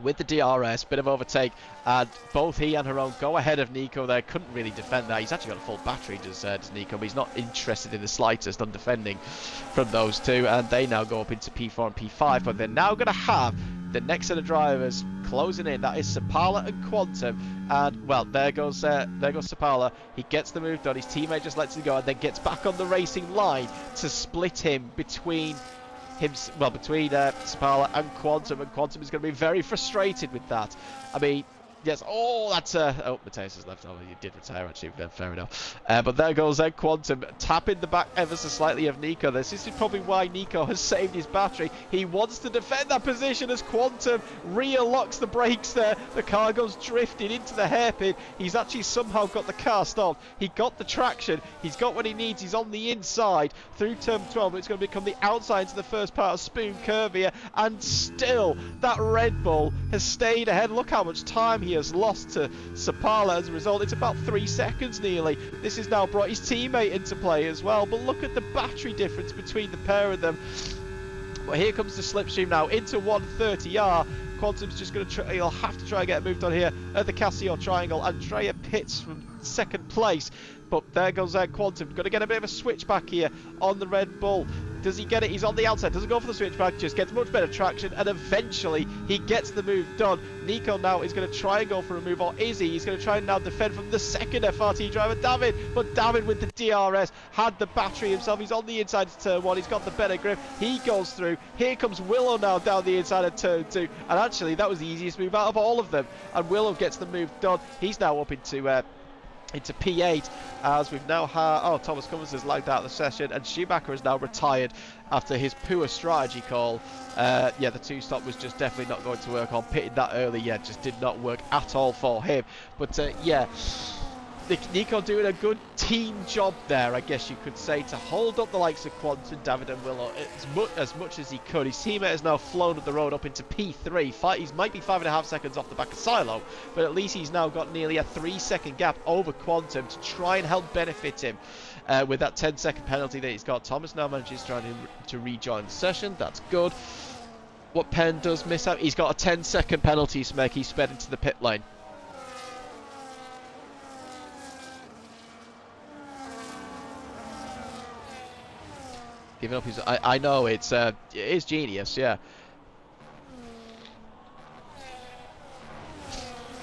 with the DRS, bit of overtake, and both he and Heron go ahead of Nico there. Couldn't really defend that. He's actually got a full battery, does Nico, but he's not interested in the slightest on defending from those two, and they now go up into P4 and P5, but they're now going to have the next set of drivers closing in. That is Sepala and Quantum, and well, there goes Sepala. He gets the move done, his teammate just lets him go, and then gets back on the racing line to split him between Sepala and Quantum is going to be very frustrated with that. I mean, yes, oh, that's Mateus has left. Oh, he did retire actually, fair enough. But there goes Quantum, tapping the back ever so slightly of Nico. This is probably why Nico has saved his battery. He wants to defend that position as Quantum locks the brakes there. The car goes drifting into the hairpin. He's actually somehow got the car stopped. He got the traction. He's got what he needs. He's on the inside through turn 12. But it's going to become the outside into the first part of Spoon Curve here. And still, that Red Bull has stayed ahead. Look how much time he has lost to Sepala as a result. It's about 3 seconds nearly. This has now brought his teammate into play as well, but look at the battery difference between the pair of them. Well, here comes the slipstream now into 130R. Quantum's just going to try, he'll have to try and get moved on here at the Casio triangle. Andrea pits from second place, but there goes Quantum. Going to get a bit of a switchback here on the Red Bull. Does he get it? He's on the outside. Doesn't go for the switchback. Just gets much better traction, and eventually he gets the move done. Nico now is going to try and go for a move, or is he? He's going to try and now defend from the second FRT driver, David. But David with the DRS had the battery himself. He's on the inside of turn 1. He's got the better grip. He goes through. Here comes Willow now down the inside of turn 2. And actually, that was the easiest move out of all of them. And Willow gets the move done. He's now up into P8, as we've now had Thomas Cummins has lagged out of the session, and Schumacher is now retired after his poor strategy call. Yeah, the 2-stop was just definitely not going to work on pitting that early. Yeah, just did not work at all for him. But yeah, Nico doing a good team job there, I guess you could say, to hold up the likes of Quantum, David and Willow as much as he could. His teammate has now flown up the road up into P3. He might be 5.5 seconds off the back of Silo, but at least he's now got nearly a 3-second gap over Quantum to try and help benefit him with that 10-second penalty that he's got. Thomas now manages to rejoin the session. That's good. What Penn does miss out, he's got a 10-second penalty to make. He's sped into the pit lane. Giving up his... I know, it is genius, yeah.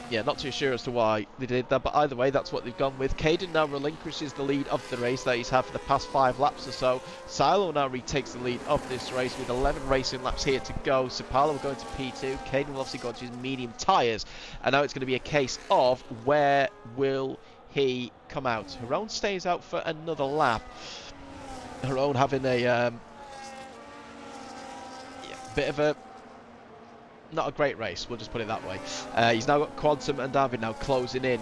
Yeah, not too sure as to why they did that, but either way, that's what they've gone with. Caden now relinquishes the lead of the race that he's had for the past 5 laps or so. Silo now retakes the lead of this race with 11 racing laps here to go. Sapala will go into P2. Caden will obviously go into his medium tyres. And now it's going to be a case of where will he come out. Haron stays out for another lap. Her own having a bit of a not a great race, we'll just put it that way. He's now got Quantum and David now closing in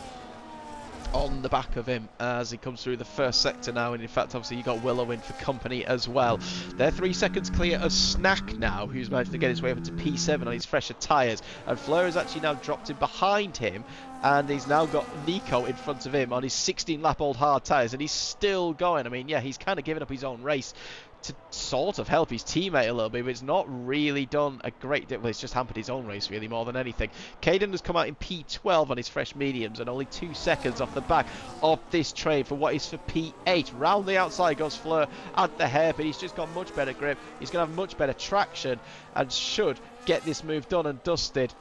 on the back of him as he comes through the first sector now, and in fact obviously you got Willow in for company as well. They're 3 seconds clear of Snack now, who's managed to get his way up into P7 on his fresher tyres, and Fleur has actually now dropped in behind him, and he's now got Nico in front of him on his 16-lap-old hard tyres, and he's still going. I mean, yeah, he's kind of given up his own race to sort of help his teammate a little bit, but it's not really done a great deal. Well, it's just hampered his own race really more than anything. Caden has come out in P12 on his fresh mediums and only 2 seconds off the back of this train for what is for P8. Round the outside goes Fleur at the hairpin. He's just got much better grip. He's going to have much better traction and should get this move done and dusted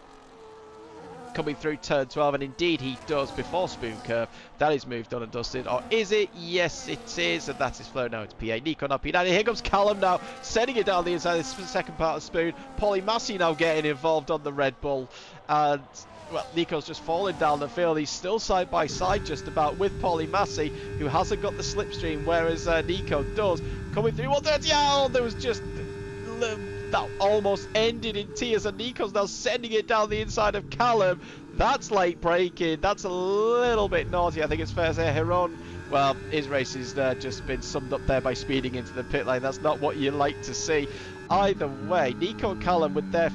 coming through turn 12, and indeed he does before Spoon Curve. That is moved done and dusted, or is it? Yes, it is, and that is Flow now into P8. Nico now P9. Here comes Callum now, sending it down the inside. This is the second part of Spoon. Paulie Massey now getting involved on the Red Bull, and well, Nico's just falling down the field. He's still side by side just about with Paulie Massey, who hasn't got the slipstream, whereas Nico does. Coming through 130, yeah, there was just that almost ended in tears, and Nico's now sending it down the inside of Callum. That's late braking. That's a little bit naughty, I think it's fair to say. Heron, well, his race has just been summed up there by speeding into the pit lane. That's not what you like to see. Either way, Nico and Callum with their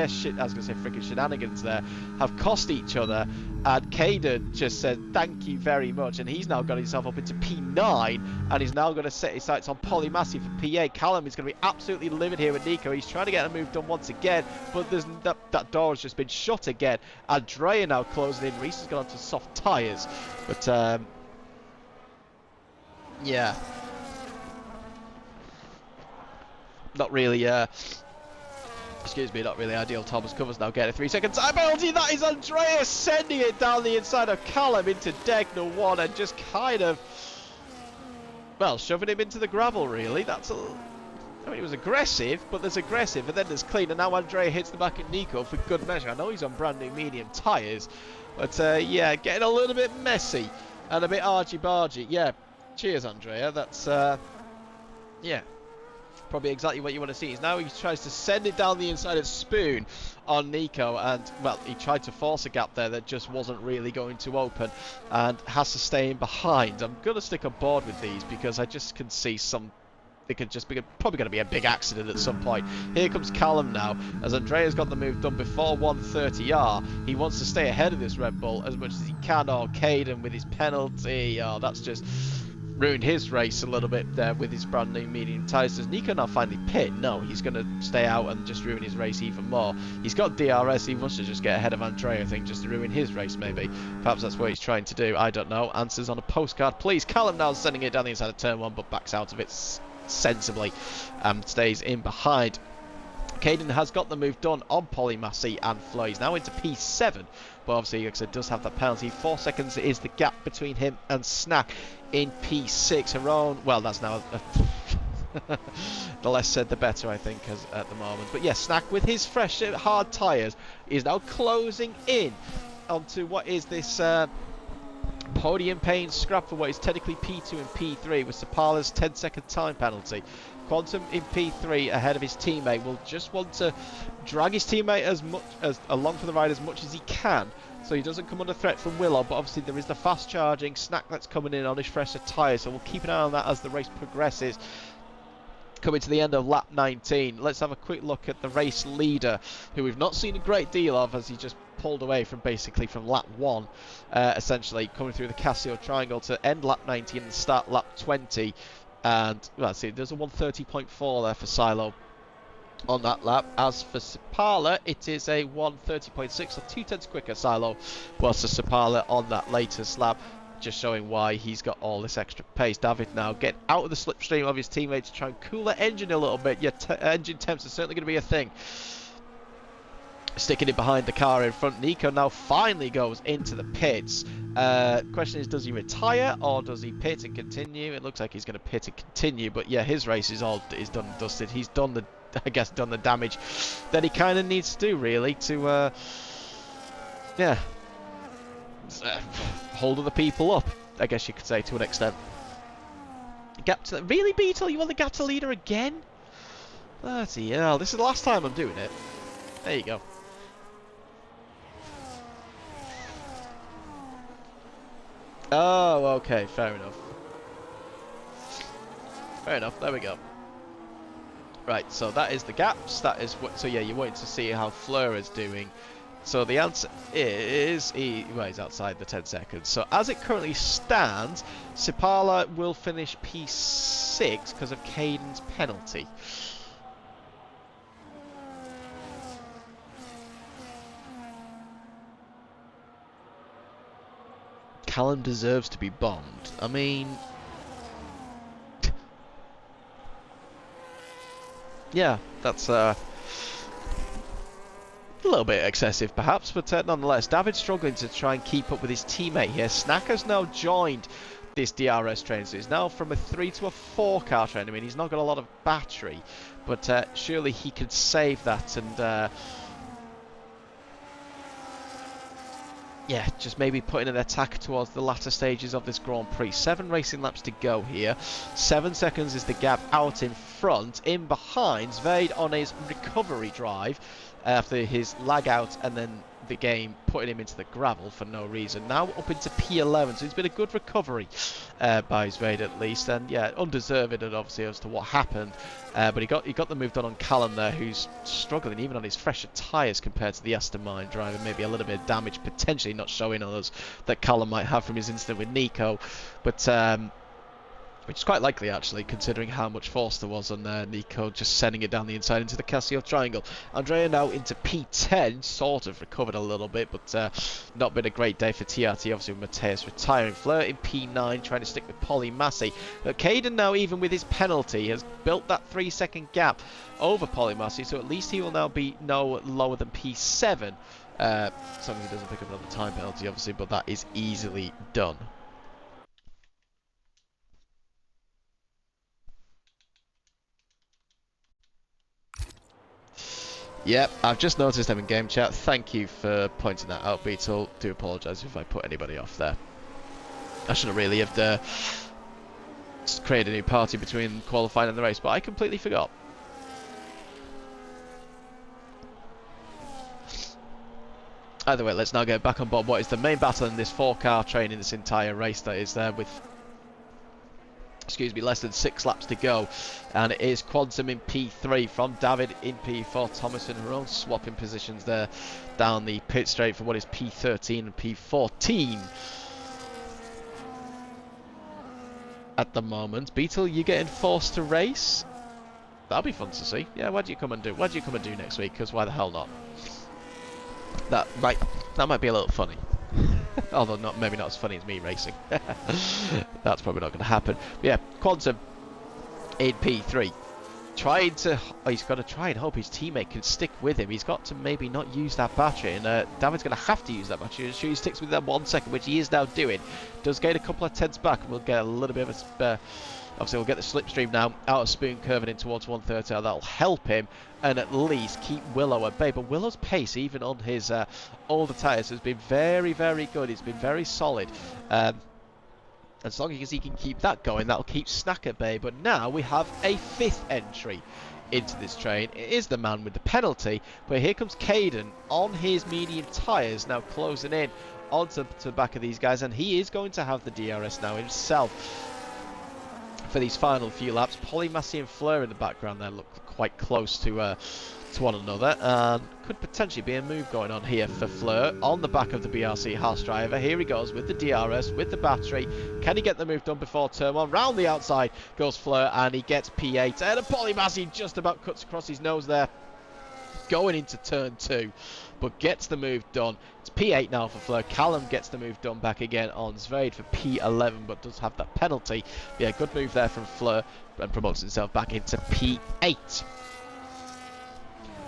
shit, I was going to say freaking shenanigans there, have cost each other, and Caden just said thank you very much, and he's now got himself up into P9, and he's now going to set his sights on Paulie Massey for P8. Callum is going to be absolutely livid here with Nico. He's trying to get a move done once again, but there's that door has just been shut again. Andrea now closing in. Reese has gone on to soft tyres, but yeah, not really not really ideal. Thomas Covers now getting a 3 second time penalty. That is Andreas sending it down the inside of Callum into Degner 1 and just kind of, well, shoving him into the gravel really. That's a, I mean, it was aggressive, but there's aggressive and then there's clean, and now Andrea hits the back of Nico for good measure. I know he's on brand new medium tyres, but yeah, getting a little bit messy and a bit argy-bargy. Yeah, cheers Andrea, that's yeah, probably exactly what you want to see. Now he tries to send it down the inside of Spoon on Nico, and well, he tried to force a gap there that just wasn't really going to open and has to stay in behind. I'm going to stick on board with these because I just can see it could just be probably going to be a big accident at some point. Here comes Callum now, as Andrea's got the move done before 130R. He wants to stay ahead of this Red Bull as much as he can. Oh, Caden with his penalty. Oh, that's just ruined his race a little bit there with his brand new medium tyres. Does Nico now finally pit? No, he's going to stay out and just ruin his race even more. He's got DRS, he wants to just get ahead of Andrea, I think, just to ruin his race maybe. Perhaps that's what he's trying to do, I don't know. Answers on a postcard, please. Callum now sending it down the inside of turn 1, but backs out of it sensibly and stays in behind. Caden has got the move done on Polymassy and Flo. He's now into P7, but obviously, like I said, does have that penalty. 4 seconds is the gap between him and Snack in P6. Haron, well, that's now the less said the better, I think, at the moment. But yes, Snack with his fresh, hard tyres is now closing in onto what is this podium pain scrap for what is technically P2 and P3 with Sapala's 10-second time penalty. Quantum in P3 ahead of his teammate will just want to drag his teammate as much as along for the ride as much as he can, so he doesn't come under threat from Willow. But obviously there is the fast charging Snack that's coming in on his fresher tyres, so we'll keep an eye on that as the race progresses. Coming to the end of lap 19, let's have a quick look at the race leader, who we've not seen a great deal of, as he just pulled away from basically from lap 1, essentially coming through the Casio triangle to end lap 19 and start lap 20. And well, let's see, there's a 130.4 there for Silo on that lap. As for Sapala, it is a 130.6, so 2/10 quicker Silo was to Sapala on that latest lap, just showing why he's got all this extra pace. David now getting out of the slipstream of his teammates to try and cool the engine a little bit. Yeah, engine temps are certainly going to be a thing. Sticking it behind the car in front. Nico now finally goes into the pits. Question is, does he retire or does he pit and continue? It looks like he's going to pit and continue, but yeah, his race is done and dusted. He's done the, I guess, done the damage that he kind of needs to do, really, to yeah, hold other people up, I guess you could say, to an extent. Gap to really, Beetle, you want the gap to leader again? Bloody hell, this is the last time I'm doing it. There you go. Oh, okay, fair enough. Fair enough, there we go. Right, so that is the gaps, that is what, so yeah, you wanted to see how Fleur is doing. So the answer is, well, he's outside the 10 seconds. So as it currently stands, Sipala will finish P6 because of Caden's penalty. Callum deserves to be bombed. I mean, yeah, that's a little bit excessive perhaps, but nonetheless, David's struggling to try and keep up with his teammate here. Snacker's now joined this DRS train, so he's now from a 3 to a 4 car train. I mean, he's not got a lot of battery, but surely he could save that and yeah, just maybe putting an attack towards the latter stages of this Grand Prix. 7 racing laps to go here. 7 seconds is the gap out in front. In behind, Zvade on his recovery drive after his lag out and then the game putting him into the gravel for no reason. Now up into P11, so it's been a good recovery by Zvade at least, and yeah, undeserved and obviously as to what happened, but he got the move done on Callum there, who's struggling even on his fresher tyres compared to the Aston Martin driver. Maybe a little bit of damage potentially not showing on us that Callum might have from his incident with Nico, but which is quite likely actually, considering how much force there was on Nico just sending it down the inside into the Casio triangle. Andrea now into P10, sort of recovered a little bit, but not been a great day for TRT, obviously with Mateus retiring. Fleur in P9, trying to stick with Polymassy. But Caden now, even with his penalty, has built that 3-second gap over Polymassy, so at least he will now be no lower than P7. Something he doesn't pick up another time penalty, obviously, but that is easily done. Yep, I've just noticed them in game chat. Thank you for pointing that out, Beetle. Do apologise if I put anybody off there. I shouldn't really have created a new party between qualifying and the race, but I completely forgot. Either way, let's now get back on board what is the main battle in this 4-car train in this entire race that is there with, excuse me, less than 6 laps to go, and it is Quantum in P3 from David in P4. Thomas and Haron swapping positions there down the pit straight for what is P13 and P14. at the moment. Beetle, you getting forced to race? That'll be fun to see. Yeah, what do you come and do? What do you come and do next week? Because why the hell not? That might be a little funny. Although maybe not as funny as me racing. That's probably not going to happen. But yeah, Quantum in P3. He's got to try and hope his teammate can stick with him. He's got to maybe not use that battery, and David's going to have to use that battery. Ensure he sticks with that 1 second, which he is now doing. Does gain a couple of tenths back, and we'll get a little bit of a obviously we'll get the slipstream now out of Spoon, curving in towards 130. That'll help him and at least keep Willow at bay. But Willow's pace, even on his older tyres, has been very, very good. It's been very solid. As long as he can keep that going, that'll keep Snack at bay. But now we have a 5th entry into this train. It is the man with the penalty, but here comes Caden on his medium tyres, now closing in onto the back of these guys, and he is going to have the DRS now himself for these final few laps. Polymassy and Fleur in the background there look quite close to one another, and could potentially be a move going on here for Fleur on the back of the BRC Haas driver. Here he goes with the DRS, with the battery. Can he get the move done before turn 1? Round the outside goes Fleur, and he gets P8, and a Polymassy just about cuts across his nose there going into turn 2, but gets the move done. It's P8 now for Fleur. Callum gets the move done back again on Zvade for P11, but does have that penalty. Yeah, good move there from Fleur, and promotes himself back into P8.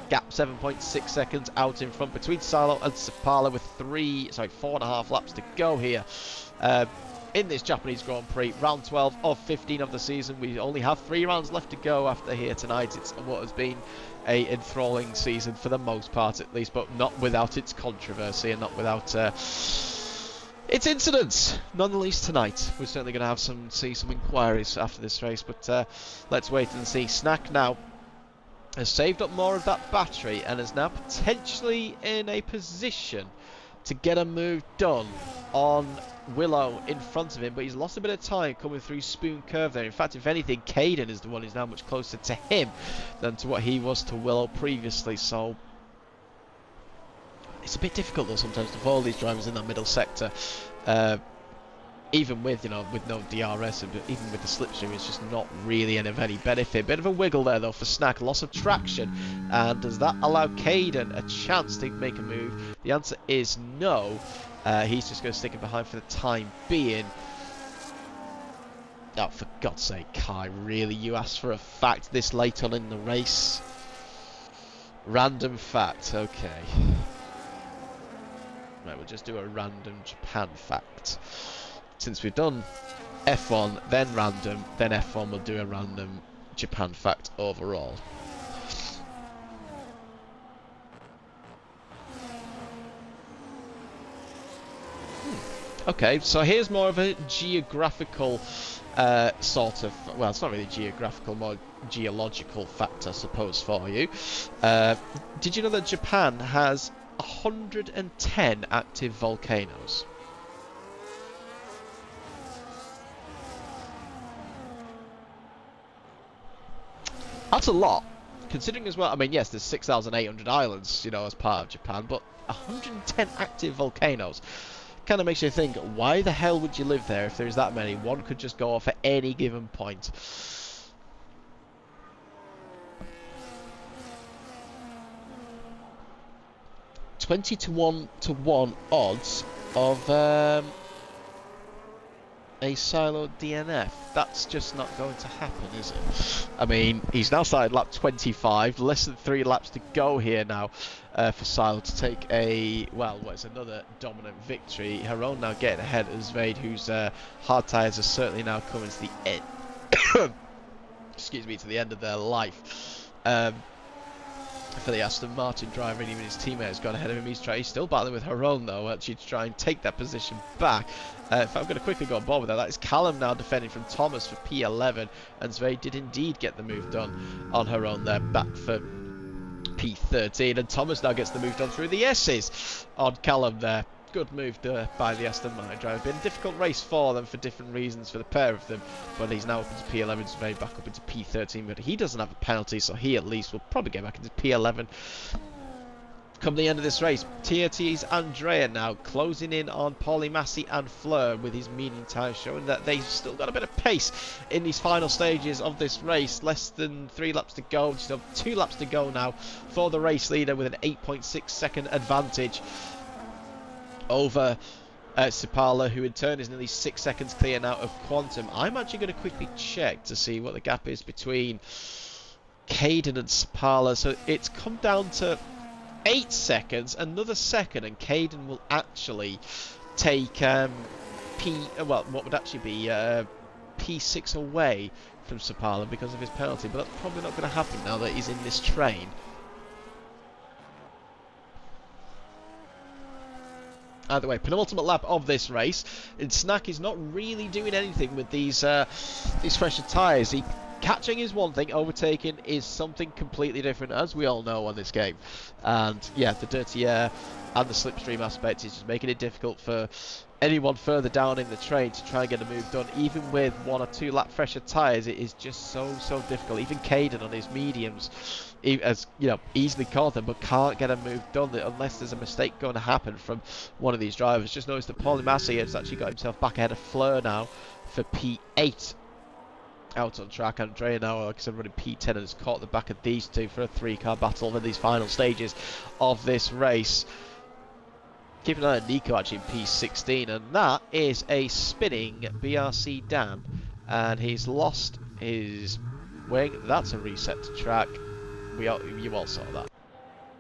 Gap 7.6 seconds out in front between Silo and Sapala with 4.5 laps to go here. In this Japanese Grand Prix, round 12 of 15 of the season. We only have 3 rounds left to go after here tonight. It's what has been a enthralling season for the most part, at least, but not without its controversy and not without its incidents. None the least tonight. We're certainly going to have see some inquiries after this race, but let's wait and see. Snack now has saved up more of that battery and is now potentially in a position to get a move done on Willow in front of him, but he's lost a bit of time coming through Spoon Curve there. In fact, if anything, Caden is the one who's now much closer to him than to what he was to Willow previously, so it's a bit difficult though sometimes to follow these drivers in that middle sector. Even with with no DRS, and even with the slipstream, it's just not really of any benefit. Bit of a wiggle there though for Snack, loss of traction, and does that allow Caden a chance to make a move? The answer is no. He's just going to stick it behind for the time being. Oh, for God's sake, Kai, really? You asked for a fact this late on in the race? Random fact, okay. Right, we'll just do a random Japan fact. Since we've done F1, then random, then F1, we'll do a random Japan fact overall. Okay, so here's more of a geographical sort of, well, it's not really geographical, more geological fact, I suppose, for you. Did you know that Japan has 110 active volcanoes? That's a lot, considering as well. I mean, yes, there's 6,800 islands, as part of Japan, but 110 active volcanoes kind of makes you think, why the hell would you live there if there's that many? One could just go off at any given point. $20 to 1 odds of a silo DNF. That's just not going to happen, is it? I mean, he's now started lap 25, less than 3 laps to go here now for Silo to take another dominant victory. Haron now getting ahead of Zvade, whose hard tyres are certainly now coming to the end. Excuse me, to the end of their life. For the Aston Martin driver, and even his teammate has gone ahead of him. He's still battling with Haron though, actually, to try and take that position back. If I'm going to quickly go on board with that, that is Callum now defending from Thomas for P11, and Zvade did indeed get the move done on Haron there, back for P13, and Thomas now gets the move done through the S's on Callum there. Good move by the Aston Martin driver. Been a difficult race for them for different reasons for the pair of them, but he's now up into P11, Zvade back up into P13, but he doesn't have a penalty, so he at least will probably get back into P11. Come the end of this race, TRT's Andrea now closing in on Polymassi and Fleur with his medium tyres, showing that they've still got a bit of pace in these final stages of this race. Less than 3 laps to go, just 2 laps to go now for the race leader with an 8.6 second advantage over Sipala, who in turn is nearly 6 seconds clear now of Quantum. I'm actually going to quickly check to see what the gap is between Caden and Sipala. So it's come down to 8 seconds, another second, and Caden will actually take what would actually be P6 away from Sipala because of his penalty, but that's probably not going to happen now that he's in this train. Either way, penultimate lap of this race, and Snack is not really doing anything with these fresher tyres. Catching is one thing, overtaking is something completely different, as we all know on this game. And yeah, the dirty air and the slipstream aspect is just making it difficult for anyone further down in the train to try and get a move done. Even with 1 or 2 lap fresher tyres, it is just so difficult. Even Caden on his mediums, as you know, easily caught them, but can't get a move done unless there's a mistake going to happen from one of these drivers. Just noticed that Polymassi has actually got himself back ahead of Fleur now for P8. Out on track, Andrea now, like I said, running P10 and has caught the back of these two for a 3-car battle in these final stages of this race. Keep an eye on Nico actually in P16, and that is a spinning BRC Dan, and he's lost his wing. That's a reset to track. You all saw that.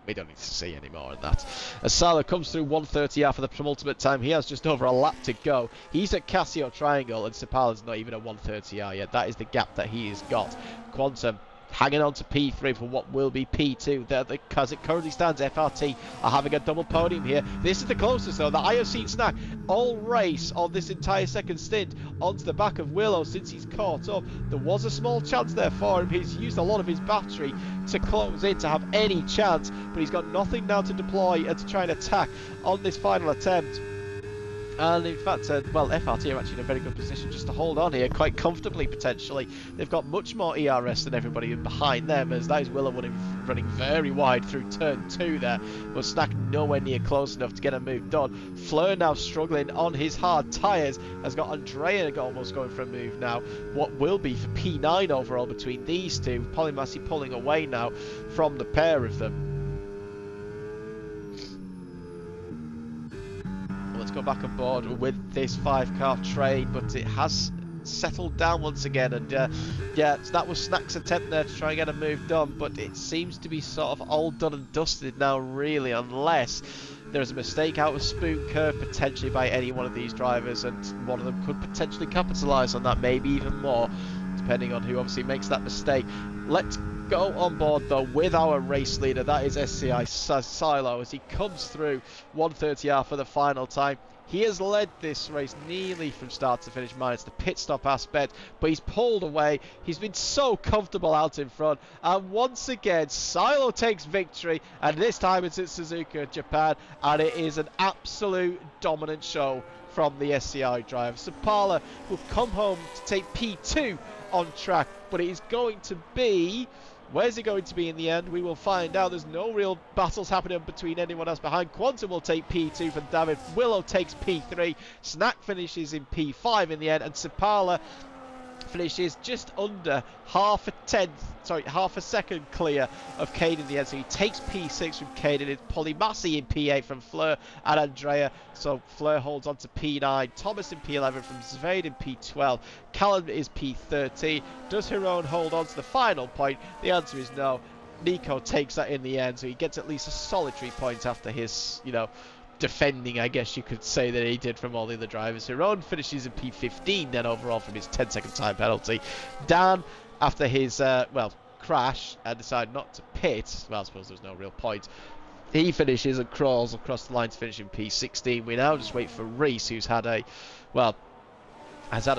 We don't need to see any more of that. As Sala comes through 1:30 for the penultimate time, he has just over a lap to go. He's at Casio Triangle, and Sipala's not even at 1:30 yet. That is the gap that he has got. Quantum hanging on to P3 for what will be P2. Because it currently stands, FRT are having a double podium here. This is the closest, though, that I have seen Snack all race on this entire second stint onto the back of Willow since he's caught up. There was a small chance there for him. He's used a lot of his battery to close in to have any chance, but he's got nothing now to deploy and to try and attack on this final attempt. And in fact, well, FRT are actually in a very good position just to hold on here quite comfortably, potentially. They've got much more ERS than everybody behind them, as that is Willow running very wide through turn 2 there, but Snack nowhere near close enough to get a move done. Fleur now struggling on his hard tyres, has got Andrea almost going for a move now. What will be for P9 overall between these two, Polymassi pulling away now from the pair of them. Let's go back on board with this 5-car train, but it has settled down once again, and yeah, that was Snack's attempt there to try and get a move done, but it seems to be sort of all done and dusted now, really, unless there's a mistake out of Spoon Curve potentially by any one of these drivers, and one of them could potentially capitalise on that, maybe even more, depending on who obviously makes that mistake. Let's go on board though with our race leader, that is SCI Silo, as he comes through 1:30 for the final time. He has led this race nearly from start to finish, minus the pit stop aspect, but he's pulled away. He's been so comfortable out in front, and once again Silo takes victory, and this time it's at Suzuka, Japan, and it is an absolute dominant show from the SCI driver. Sipala will come home to take P2 on track, but it is going to be... Where's it going to be in the end? We will find out. There's no real battles happening between anyone else behind. Quantum will take P2 from David. Willow takes P3. Snack finishes in P5 in the end. And Sipala finishes just under half a second clear of Caden in the end. So he takes P6 from Caden. It's Polymassi in P8 from Fleur and Andrea. So Fleur holds on to P9. Thomas in P11 from Zvade in P12. Callum is P13. Does Hiron hold on to the final point? The answer is no. Nico takes that in the end, so he gets at least a solitary point after his, defending, I guess you could say, that he did from all the other drivers. Hiron finishes in P15 then overall from his 10-second time penalty. Dan, after his, crash and decided not to pit, well, I suppose there's no real point, he finishes and crawls across the line to finish in P16. We now just wait for Reese, who's had a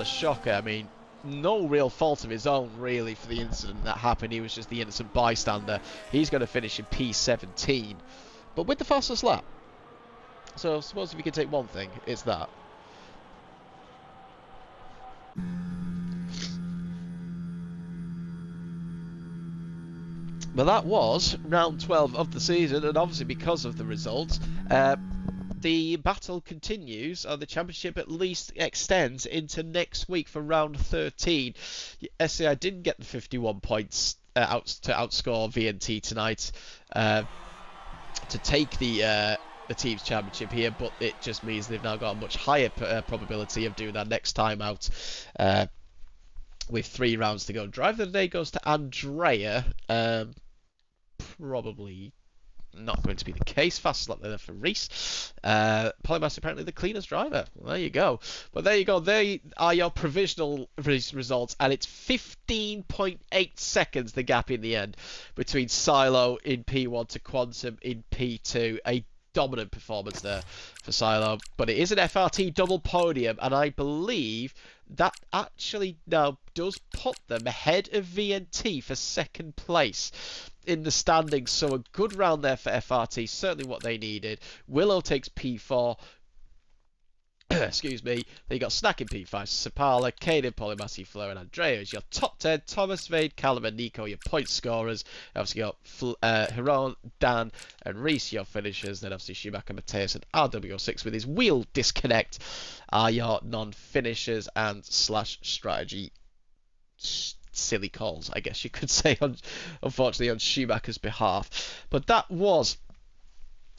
shocker. I mean, no real fault of his own, really, for the incident that happened. He was just the innocent bystander. He's going to finish in P17, but with the fastest lap. So I suppose if you can take one thing, it's that. But that was round 12 of the season, and obviously because of the results, the battle continues, or the championship at least extends into next week for round 13. SCI didn't get the 51 points to outscore VNT tonight to take the team's championship here, but it just means they've now got a much higher probability of doing that next time out. With 3 rounds to go. Driver of the day goes to Andrea. Probably not going to be the case. Fastest lap there for Reese. Polymath apparently the cleanest driver. Well, there you go. But there you go. There are your provisional results, and it's 15.8 seconds the gap in the end between Silo in P1 to Quantum in P2. A dominant performance there for Silo, but it is an FRT double podium, and I believe that actually now does put them ahead of VNT for second place in the standings. So a good round there for FRT, certainly what they needed. Willow takes P4. Excuse me. Then you got Snack in P5, Sapala, Caden, Polymasi, Flo, and Andrea as your top 10. Thomas, Vade, Callum, and Nico, your point scorers. Obviously, you got Hiron, Dan, and Reese, your finishers. Then, obviously, Schumacher, Mateus, and RW6 with his wheel disconnect are your non-finishers and slash strategy silly calls, I guess you could say, unfortunately, on Schumacher's behalf. But that was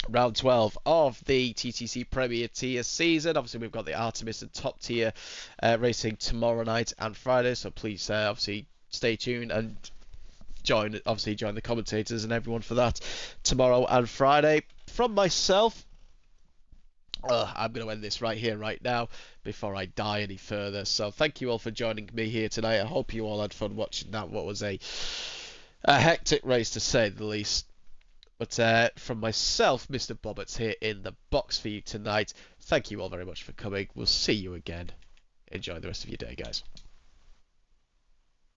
round 12 of the TTC Premier Tier season. Obviously, we've got the Artemis and Top Tier racing tomorrow night and Friday, so please obviously stay tuned and join the commentators and everyone for that tomorrow and Friday. From myself, I'm going to end this right here, right now, before I die any further. So thank you all for joining me here tonight. I hope you all had fun watching that. What was a hectic race, to say the least. But from myself, Mr. Bobbett's here in the box for you tonight. Thank you all very much for coming. We'll see you again. Enjoy the rest of your day, guys.